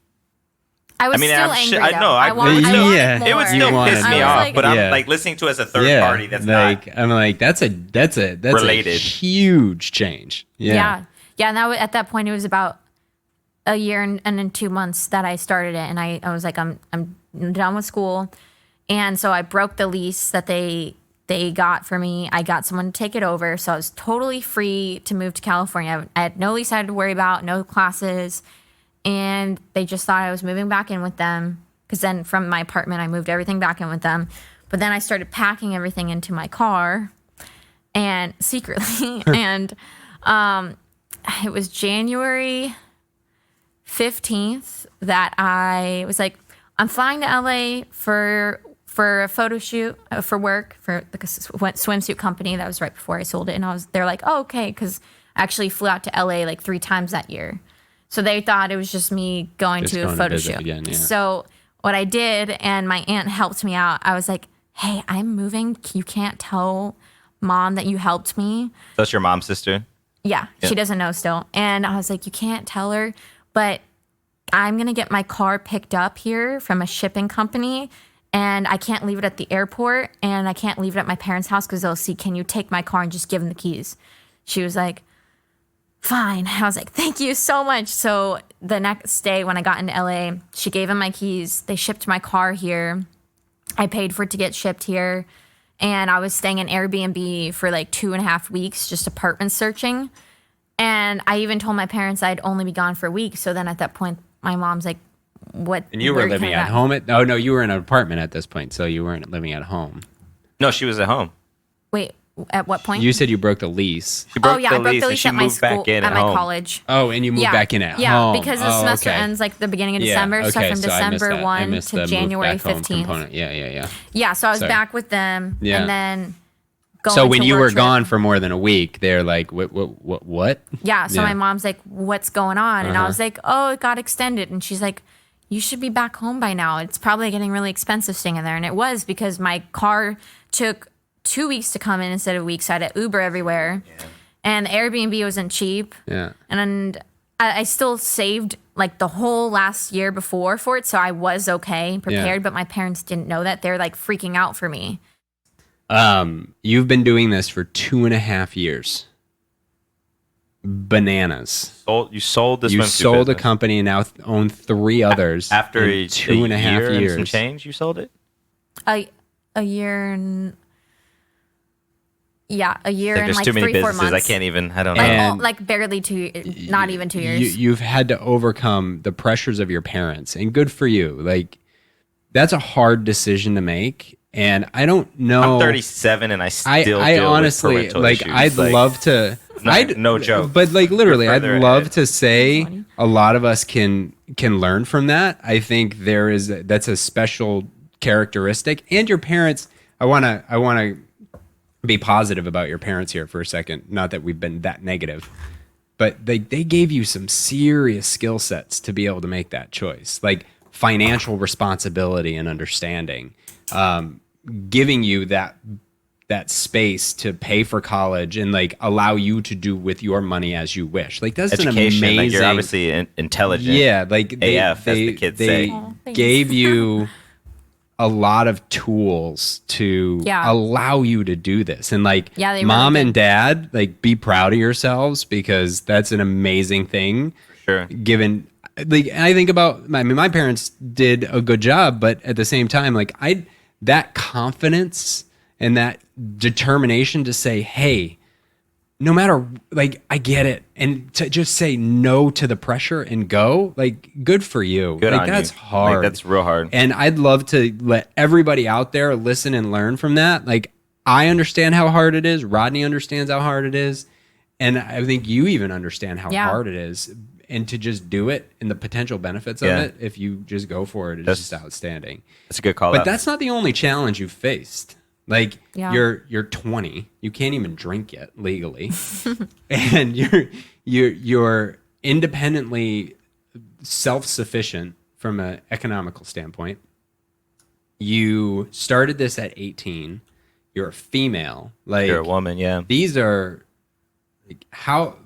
I was I mean, still I'm angry. I though. know. I wanted Yeah. more. It would You still wanted piss me more. off, like- but I'm Yeah. like listening to it as a third Yeah. party. That's like not. I'm like that's a Related. huge change. Yeah. And at that point, it was about a year and then 2 months that I started it. And I was like, I'm done with school. And so I broke the lease that they got for me. I got someone to take it over. So I was totally free to move to California. I had no lease I had to worry about, no classes. And they just thought I was moving back in with them. Because then from my apartment, I moved everything back in with them. But then I started packing everything into my car and secretly. And it was January 15th that I was like, I'm flying to LA for a photo shoot for work for the swimsuit company. That was right before I sold it. And they're like, oh, okay. Cause I actually flew out to LA like 3 times that year. So they thought it was just me going Just to going a to photo visit shoot. again, yeah. So what I did, and my aunt helped me out. I was like, hey, I'm moving. You can't tell mom that you helped me. That's your mom's sister. Yeah, she doesn't know still. And I was like, you can't tell her, but I'm going to get my car picked up here from a shipping company and I can't leave it at the airport and I can't leave it at my parents' house because they'll see, can you take my car and just give them the keys? She was like, fine. I was like, thank you so much. So the next day when I got into LA, she gave him my keys. They shipped my car here. I paid for it to get shipped here. And I was staying in Airbnb for like 2.5 weeks, just apartment searching. And I even told my parents I'd only be gone for a week. So then at that point, my mom's like, what? And you were where living can I at go? home no, you were in an apartment at this point, so you weren't living at home. No, she was at home. Wait, At what point? You said you broke the lease. She broke Oh yeah, the I broke lease the and lease she at my moved school, back in at my home. college. Oh, and you moved back in at Yeah, home. because the semester ends like the beginning of December, so from So I missed December that. I 1 missed to the move January back home 15th. component. Yeah. Yeah, so I was Sorry. back with them, Yeah. and then going So when to you work were trip. gone for more than a week, they're like, what? Yeah, so Yeah. my mom's like, "What's going on?" And I was like, "Oh, it got extended." And she's like, "You should be back home by now. It's probably getting really expensive staying in there." And it was, because my car took 2 weeks to come in instead of a week, so I had to Uber everywhere. Yeah. And the Airbnb wasn't cheap. Yeah. And I still saved like the whole last year before for it, so I was okay, prepared. But my parents didn't know that. They're like freaking out for me. You've been doing this for 2.5 years. Bananas. You sold this. You sold a company and now own 3 others. After in 2.5 year years. and some change. You sold it. A year and a year and There's like too many 3-4 businesses. months. I can't even. I don't know. And- Like barely 2, not even 2 years. You've had to overcome the pressures of your parents, and good for you. Like, that's a hard decision to make. And I don't know. I'm 37 and I still I deal honestly, with parental like, issues. I'd love to. No joke. But like, literally, You're I'd further love ahead. to say a lot of us can learn from that. I think that's a special characteristic. And your parents, I wanna be positive about your parents here for a second. Not that we've been that negative, but they gave you some serious skill sets to be able to make that choice, like financial responsibility and understanding. Giving you that space to pay for college and like allow you to do with your money as you wish. Like, that's an Education. amazing. Like, you're obviously intelligent. Yeah, like AF, as the kids say. Thanks. gave you a lot of tools to allow you to do this. And like, Yeah, they mom really and dad, like, be proud of yourselves, because that's an amazing thing. Sure. Given, like, I think about, my parents did a good job, but at the same time, like, that confidence and that determination to say, hey, no matter, like, I get it, and to just say no to the pressure and go, like, good for you. Good like, on that's you. hard. Like, that's real hard. And I'd love to let everybody out there listen and learn from that. Like, I understand how hard it is. Rodney understands how hard it is. And I think you even understand how hard it is. And to just do it and the potential benefits of it, if you just go for it, is just outstanding. That's a good call. But that's not the only challenge you've faced. Like, Yeah. you're 20, you can't even drink yet legally, and you're independently self-sufficient from an economical standpoint. You started this at 18. You're a female. Like, You're a woman, yeah. these are, like, how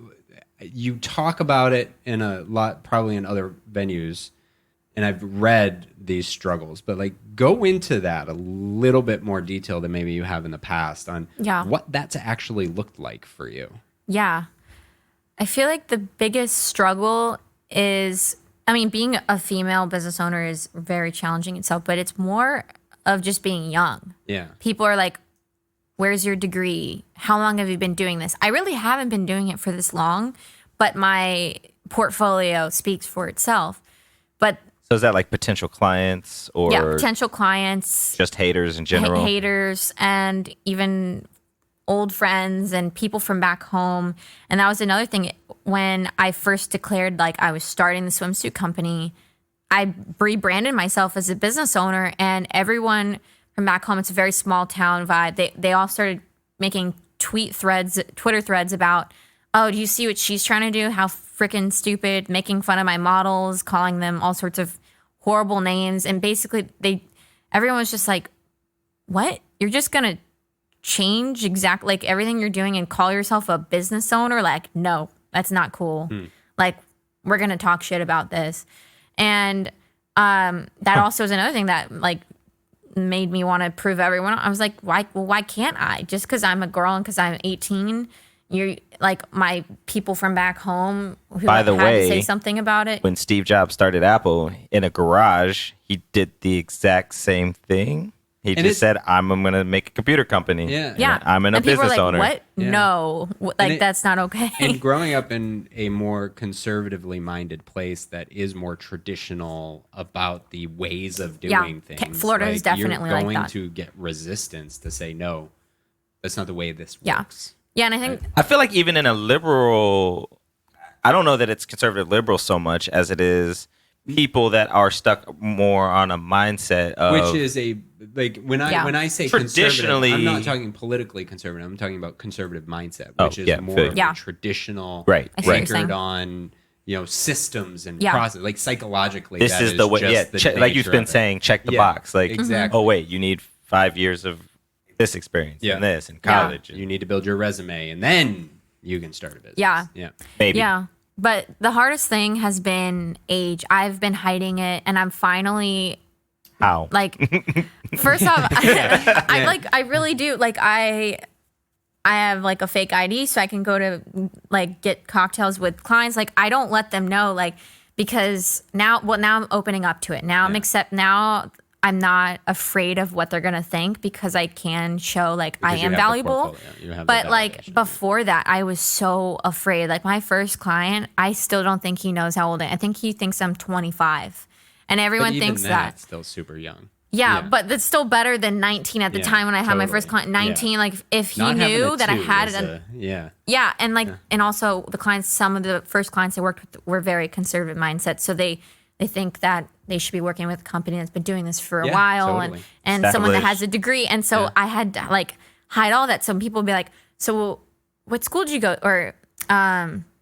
you talk about it in a lot, probably in other venues, and I've read these struggles, but like, go into that a little bit more detail than maybe you have in the past on what that's actually looked like for you. Yeah. I feel like the biggest struggle is, I mean, being a female business owner is very challenging itself, but it's more of just being young. Yeah. People are like, where's your degree? How long have you been doing this? I really haven't been doing it for this long, but my portfolio speaks for itself. But So is that like potential clients or potential clients, just haters in general? haters, and even old friends and people from back home. And that was another thing. When I first declared like I was starting the swimsuit company, I rebranded myself as a business owner, and everyone from back home, it's a very small town vibe. They all started making Twitter threads about, oh, do you see what she's trying to do? How freaking stupid, making fun of my models, calling them all sorts of horrible names. And basically everyone was just like, what? You're just going to change exactly like everything you're doing and call yourself a business owner? Like, no, that's not cool. Like, we're going to talk shit about this. And that also is another thing that like made me want to prove everyone. I was like, why can't I? Just because I'm a girl and because I'm 18, you're like, my people from back home who By the had way, to say something about it. When Steve Jobs started Apple in a garage, he did the exact same thing. He just said, I'm going to make a computer company. Yeah. Yeah. I'm a and people business were like, owner. What? Yeah. No. Like, that's not okay. And growing up in a more conservatively minded place that is more traditional about the ways of doing things. Florida is definitely you're like going that. to get resistance to say no. That's not the way this Yeah. works. Yeah, and I think I feel like even in a liberal, I don't know that it's conservative liberal so much as it is people that are stuck more on a mindset of Which is when I say Traditionally- conservative, I'm not talking politically conservative. I'm talking about conservative mindset, Oh, which is yeah, more feel of you. a traditional, Right, I see what you're anchored saying. on systems and Yeah. process. Like psychologically, this that is the way. just Yeah, the like you've nature been of it. saying, check the Yeah, box. Like, exactly. oh wait, you need 5 years of this experience Yeah. and this and Yeah. college. You need to build your resume, and then you can start a business. Yeah. Yeah. Maybe. yeah. But the hardest thing has been age. I've been hiding it, and I'm finally How? like, first off, I really do. Like, I have like a fake ID, so I can go to like get cocktails with clients. Like, I don't let them know, like, because now I'm opening up to it. Now now I'm not afraid of what they're gonna think because I can show like Because I you am have the valuable. portfolio. You have the But like validation. before that, I was so afraid. Like my first client, I still don't think he knows how old I am. I think he thinks I'm 25, and But everyone even thinks that. that's still super young. Yeah, but that's still better than 19 at the Yeah, time when I had my first totally. client. 19, Yeah. like if he Not having knew a that I two had is it. yeah. And like, and also the clients, some of the first clients I worked with were very conservative mindset. So they think that they should be working with a company that's been doing this for a Yeah, while totally. and someone that has Established. a degree. And so Yeah. I had to like hide all that. So people would be like, so what school did you go? Or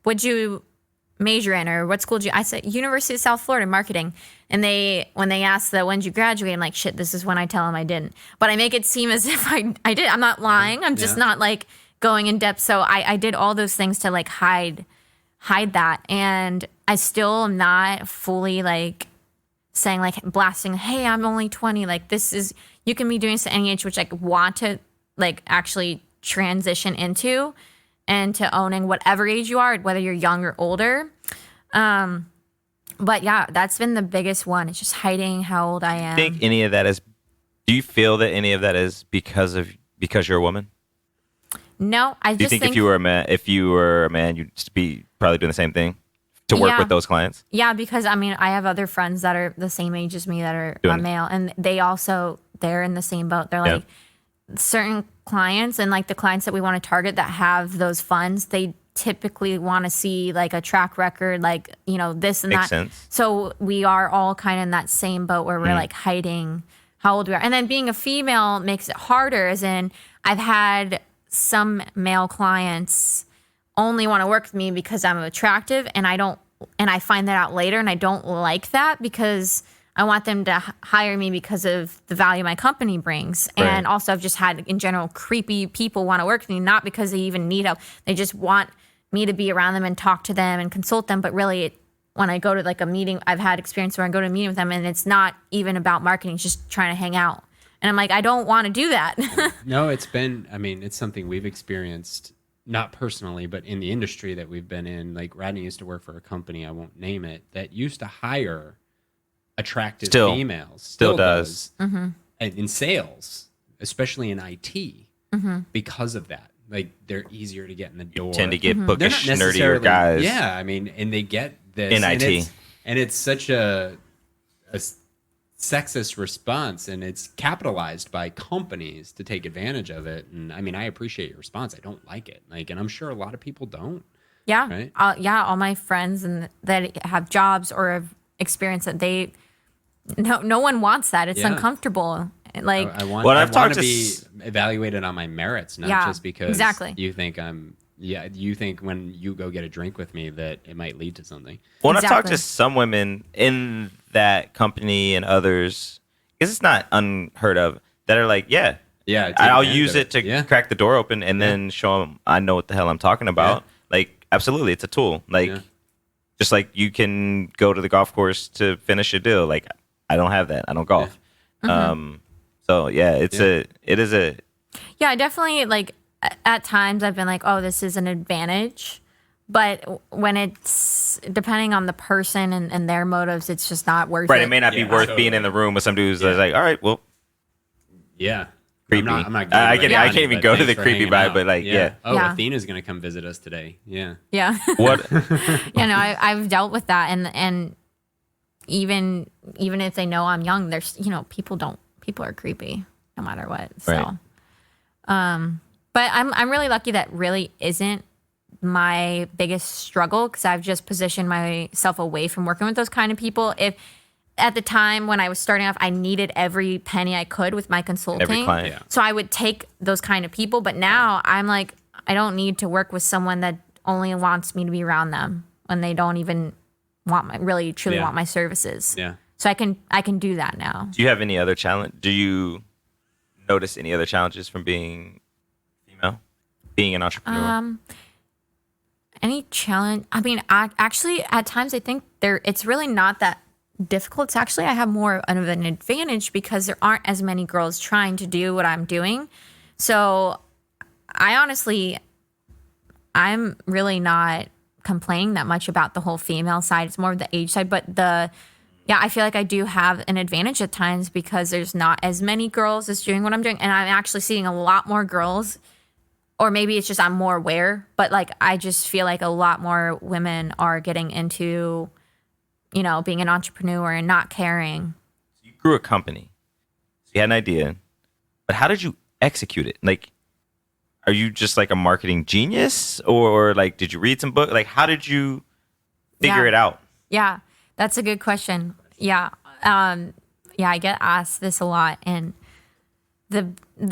what'd you major in? Or what school did you? I said, University of South Florida, marketing. And when they ask when did you graduate? I'm like, shit, this is when I tell them I didn't. But I make it seem as if I did. I'm not lying. I'm just Yeah. not like going in depth. So I did all those things to like hide that. And I still am not fully like saying like blasting, hey, I'm only 20. Like this is, you can be doing this at any age, which I want to like actually transition into and to owning whatever age you are, whether you're young or older. But yeah, that's been the biggest one. It's just hiding how old I am. Do you feel that any of that is because you're a woman? No, I Do you just think if you were a man, you'd be probably doing the same thing to work Yeah. with those clients? Yeah, because I mean, I have other friends that are the same age as me that are Doing it. male, and they're in the same boat. They're Yeah. like certain clients, and like the clients that we want to target that have those funds, they typically want to see like a track record, like this and Makes that. sense. So we are all kind of in that same boat where we're like hiding how old we are, and then being a female makes it harder. As in, I've had some male clients only want to work with me because I'm attractive, and I find that out later, and I don't like that because I want them to hire me because of the value my company brings. Right. And also I've just had in general creepy people want to work with me, not because they even need help. They just want me to be around them and talk to them and consult them. But really when I go to like a meeting, I've had experience where I go to a meeting with them and it's not even about marketing, it's just trying to hang out. And I'm like, I don't want to do that. No, it's something we've experienced, not personally, but in the industry that we've been in. Like Rodney used to work for a company, I won't name it, that used to hire attractive females. Still does. And in sales, especially in IT, because of that. Like they're easier to get in the door. Tend to get They're bookish, not nerdier necessarily- guys. Yeah, I mean, and they get this In and IT. it's such a sexist response, and it's capitalized by companies to take advantage of it. And I mean, I appreciate your response. I don't like it, and I'm sure a lot of people don't. Yeah. Right? All my friends and that have jobs or have experience that no one wants that. It's Yeah. uncomfortable. Like, I want, Well, I I've want talked to to be evaluated on my merits, not Yeah, just because exactly. you think you think when you go get a drink with me that it might lead to something. Well, and I've talked Exactly. to some women in that company and others, because it's not unheard of, that are like, yeah, Yeah, take I'll advantage use of it to crack the door open and then show them I know what the hell I'm talking about. Like, absolutely, it's a tool. Like, just like you can go to the golf course to finish a deal. Like, I don't have that. I don't golf. So yeah, it is a. yeah, I definitely like at times I've been like, oh, this is an advantage. But when it's depending on the person and their motives, it's just not worth Right, it. it may not be Yeah, worth totally. being in the room with some dudes that's like, all right, well, Yeah. creepy. I'm not I giving can't money, even but go to thanks the for creepy hanging vibe, out. but like, yeah. Oh, Yeah. Athena's going to come visit us today. Yeah. Yeah. What? I've dealt with that, and even if they know I'm young, there's people are creepy no matter what. So, Right. But I'm really lucky that really isn't my biggest struggle because I've just positioned myself away from working with those kind of people. If at the time when I was starting off, I needed every penny I could with my consulting. Every client. Yeah. So I would take those kind of people. But now I'm like, I don't need to work with someone that only wants me to be around them when they don't even really truly want my services. Yeah. So I can do that now. Do you have any other challenge? Do you notice any other challenges from being female, being an entrepreneur? Any challenge? I mean, actually, at times I think it's really not that difficult. It's actually I have more of an advantage because there aren't as many girls trying to do what I'm doing. So I'm really not complaining that much about the whole female side. It's more of the age side, but I feel like I do have an advantage at times because there's not as many girls as doing what I'm doing, and I'm actually seeing a lot more girls. Or maybe it's just I'm more aware, but like I just feel like a lot more women are getting into, being an entrepreneur and not caring. You grew a company. So you had an idea, but how did you execute it? Like, are you just like a marketing genius or like, did you read some book? Like, how did you figure it out? Yeah, that's a good question. Yeah. I get asked this a lot, and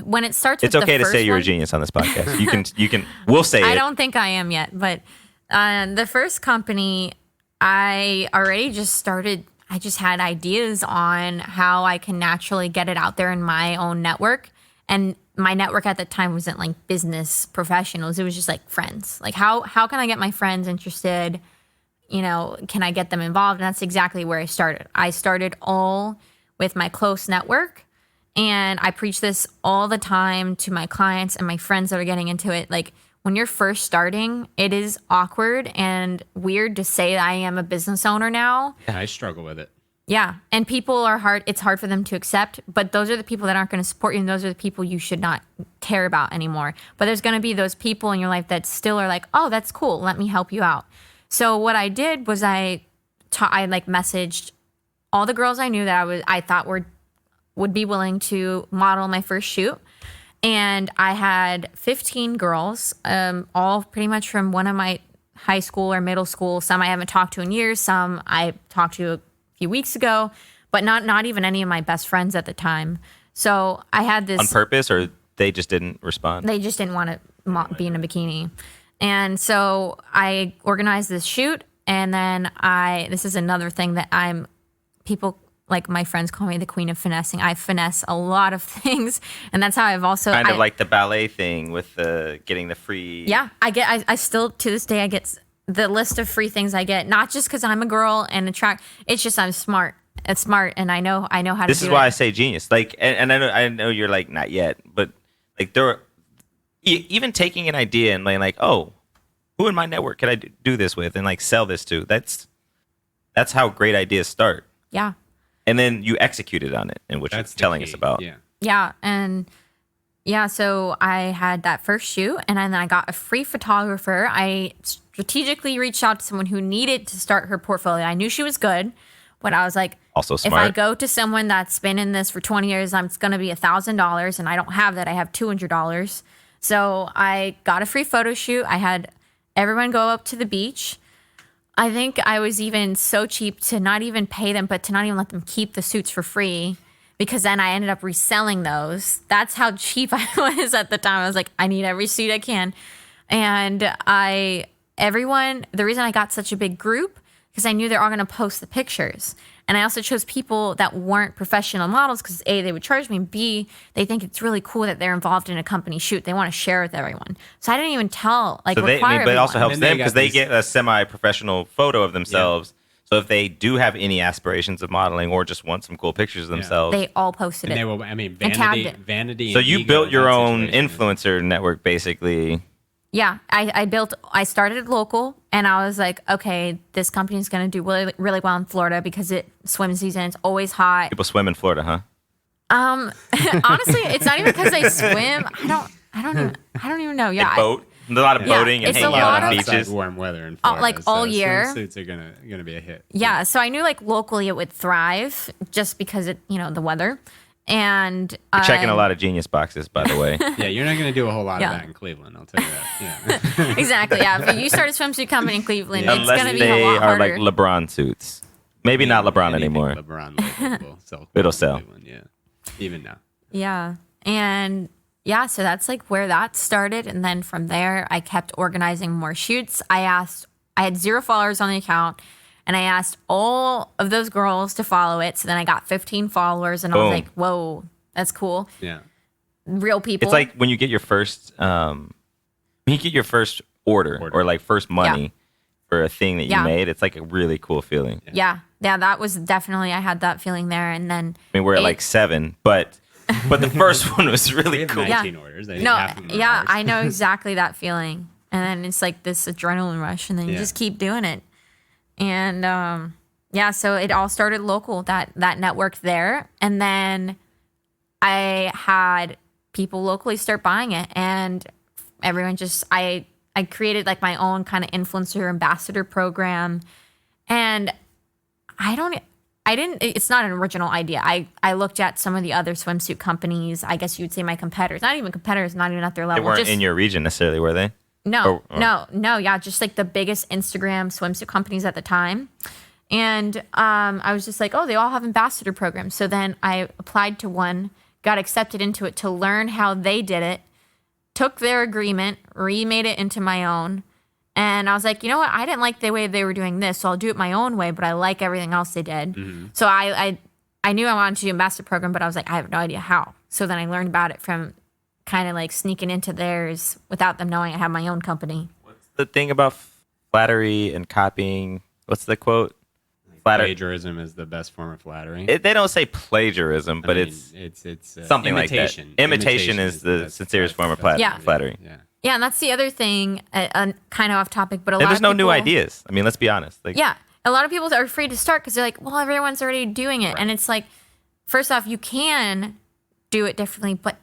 when it starts it's with okay the to say first you're a one- genius on this podcast. We'll say it. I don't think I am yet, but the first company, I already just started. I just had ideas on how I can naturally get it out there in my own network. And my network at the time wasn't like business professionals. It was just like friends. Like how can I get my friends interested? Can I get them involved? And that's exactly where I started. I started all with my close network. And I preach this all the time to my clients and my friends that are getting into it. Like when you're first starting, it is awkward and weird to say I am a business owner now. Yeah, I struggle with it. Yeah. And people are hard. It's hard for them to accept. But those are the people that aren't going to support you. And those are the people you should not care about anymore. But there's going to be those people in your life that still are like, oh, that's cool. Let me help you out. So what I did was I messaged all the girls I knew that I thought would be willing to model my first shoot. And I had 15 girls, all pretty much from one of my high school or middle school. Some I haven't talked to in years. Some I talked to a few weeks ago, but not even any of my best friends at the time. So I had this... On purpose, or they just didn't respond? They just didn't want to be in a bikini. And so I organized this shoot. And then this is another thing that people... Like my friends call me the queen of finessing. I finesse a lot of things, and that's how I've also kind of like the ballet thing with getting the free. Yeah, I still to this day I get the list of free things I get, not just because I'm a girl and it's just I'm smart. It's smart, and I know how to do it. This is why I say genius. Like, and I know you're like not yet, but like even taking an idea and like, oh, who in my network could I do this with and like sell this to? That's how great ideas start. Yeah. And then you executed on it, and which you're telling us about. Yeah. Yeah. And yeah, so I had that first shoot, and then I got a free photographer. I strategically reached out to someone who needed to start her portfolio. I knew she was good, but I was like, Also smart. if I go to someone that's been in this for 20 years, it's going to be $1,000, and I don't have that. I have $200. So I got a free photo shoot. I had everyone go up to the beach. I think I was even so cheap to not even pay them, but to not even let them keep the suits for free, because then I ended up reselling those. That's how cheap I was at the time. I was like, I need every suit I can. And the reason I got such a big group, because I knew they're all going to post the pictures. And I also chose people that weren't professional models because A, they would charge me, and B, they think it's really cool that they're involved in a company shoot. They want to share with everyone. So I didn't even but it also helps them because they get a semi-professional photo of themselves. Yeah. So if they do have any aspirations of modeling or just want some cool pictures of themselves, they all posted it. They will. I mean, vanity. So and you ego, built your that own situation. influencer network, basically. Yeah, I started local, and I was like, okay, this company is going to do really, really well in Florida because it's swim season. It's always hot. People swim in Florida, huh? Honestly, it's not even because they swim. I don't even know. Yeah, They boat. A lot of boating and it's a hanging lot out on of- beaches. Warm weather in Florida, like all so year. Swimsuits are gonna be a hit. Yeah, so I knew like locally it would thrive just because the weather. And You're checking a lot of Genius boxes, by the way. Yeah, you're not going to do a whole lot Yeah. of that in Cleveland. I'll tell you that. Yeah. exactly, yeah. If you start a swimsuit company in Cleveland, Yeah. it's Unless going to be they a lot are harder. like LeBron suits. Maybe not LeBron Anything anymore. LeBron label will sell. It'll in sell. Cleveland, yeah, even now. Yeah. And yeah, so that's like where that started. And then from there, I kept organizing more shoots. I had 0 followers on the account, and I asked all of those girls to follow it. So then I got 15 followers, and I was Boom. like, whoa, that's cool. Yeah. Real people. It's like when you get your first order or like first money for a thing that you Yeah. made. It's like a really cool feeling. yeah, that was definitely, I had that feeling there. And then I mean, we're at like 7, but the first one was We really have cool. 19 orders. I think no, half of them are yeah, ours. I know exactly that feeling. And then it's like this adrenaline rush, and then you Yeah. just keep doing it. And yeah, so it all started local, that network there. And then I had people locally start buying it, and everyone just, I created like my own kind of influencer ambassador program. And it's not an original idea. I looked at some of the other swimsuit companies. I guess you'd say my competitors, not even at their They level. weren't just, in your region necessarily, were they? no, or- no, yeah, just like the biggest Instagram swimsuit companies at the time. And I was just like, oh, they all have ambassador programs. So then I applied to one, got accepted into it to learn how they did it, took their agreement, remade it into my own. And I was like, you know what? I didn't like the way they were doing this, so I'll do it my own way, but I like everything else they did. So I knew I wanted to do ambassador program, but I was like, I have no idea how. So then I learned about it from kind of like sneaking into theirs without them knowing I have my own company. The thing about flattery and copying, what's the quote? Flattery. Plagiarism is the best form of flattery. They don't say plagiarism, but I mean, it's it's something imitation. like that. Imitation is the sincerest form of Yeah. flattery. Yeah. Yeah, and that's the other thing, kind of off topic, but a And lot there's of no people, new ideas. I mean, let's be honest. Like, Yeah, a lot of people are afraid to start because they're like, well, everyone's already doing it. And it's like, first off, you can do it differently, but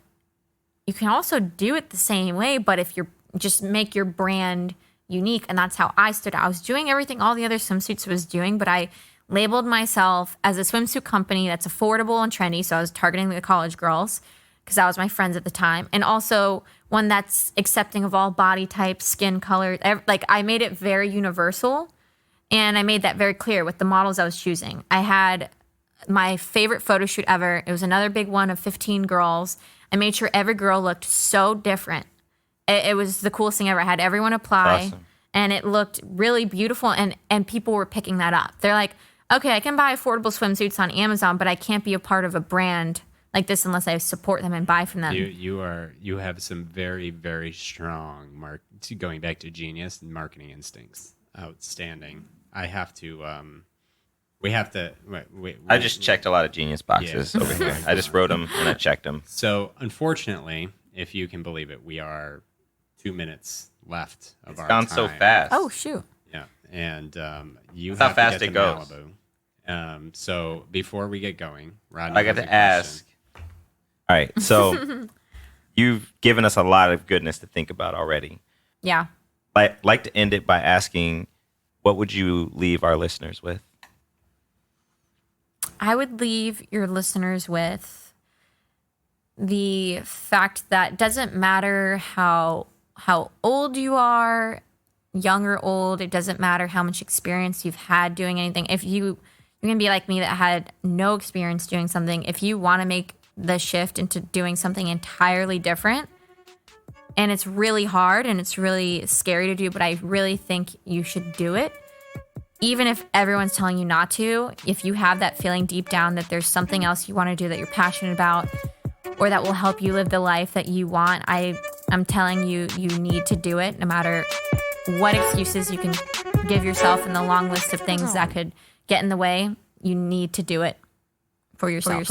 you can also do it the same way. But if you're just make your brand unique, and that's how I stood out. I was doing everything all the other swimsuits was doing, but I labeled myself as a swimsuit company that's affordable and trendy. So I was targeting the college girls because that was my friends at the time. And also one that's accepting of all body types, skin colors. Like I made it very universal, and I made that very clear with the models I was choosing. I had my favorite photo shoot ever. It was another big one of 15 girls. I made sure every girl looked so different. It was the coolest thing ever. I had everyone apply, Awesome. and it looked really beautiful, and people were picking that up. They're like, okay, I can buy affordable swimsuits on Amazon, but I can't be a part of a brand like this unless I support them and buy from them. You have some very, very strong going back to genius and marketing instincts. Outstanding. I have to we have to wait, I just checked a lot of genius boxes over here. I just wrote them and I checked them. So unfortunately, if you can believe it, we are 2 minutes left of our Gone time. so fast. Oh, shoot. Yeah, and you That's how have fast to it get goes. to Malibu. So before we get going, Rodney, I got has a to ask. All right, so you've given us a lot of goodness to think about already. Yeah. I'd like to end it by asking, what would you leave our listeners with? I would leave your listeners with the fact that it doesn't matter how old you are, young or old, it doesn't matter how much experience you've had doing anything. If you're going to be like me that had no experience doing something, if you want to make the shift into doing something entirely different, and it's really hard and it's really scary to do, but I really think you should do it. Even if everyone's telling you not to, if you have that feeling deep down that there's something else you want to do that you're passionate about or that will help you live the life that you want, I'm telling you, you need to do it no matter what excuses you can give yourself in the long list of things that could get in the way. You need to do it for yourself.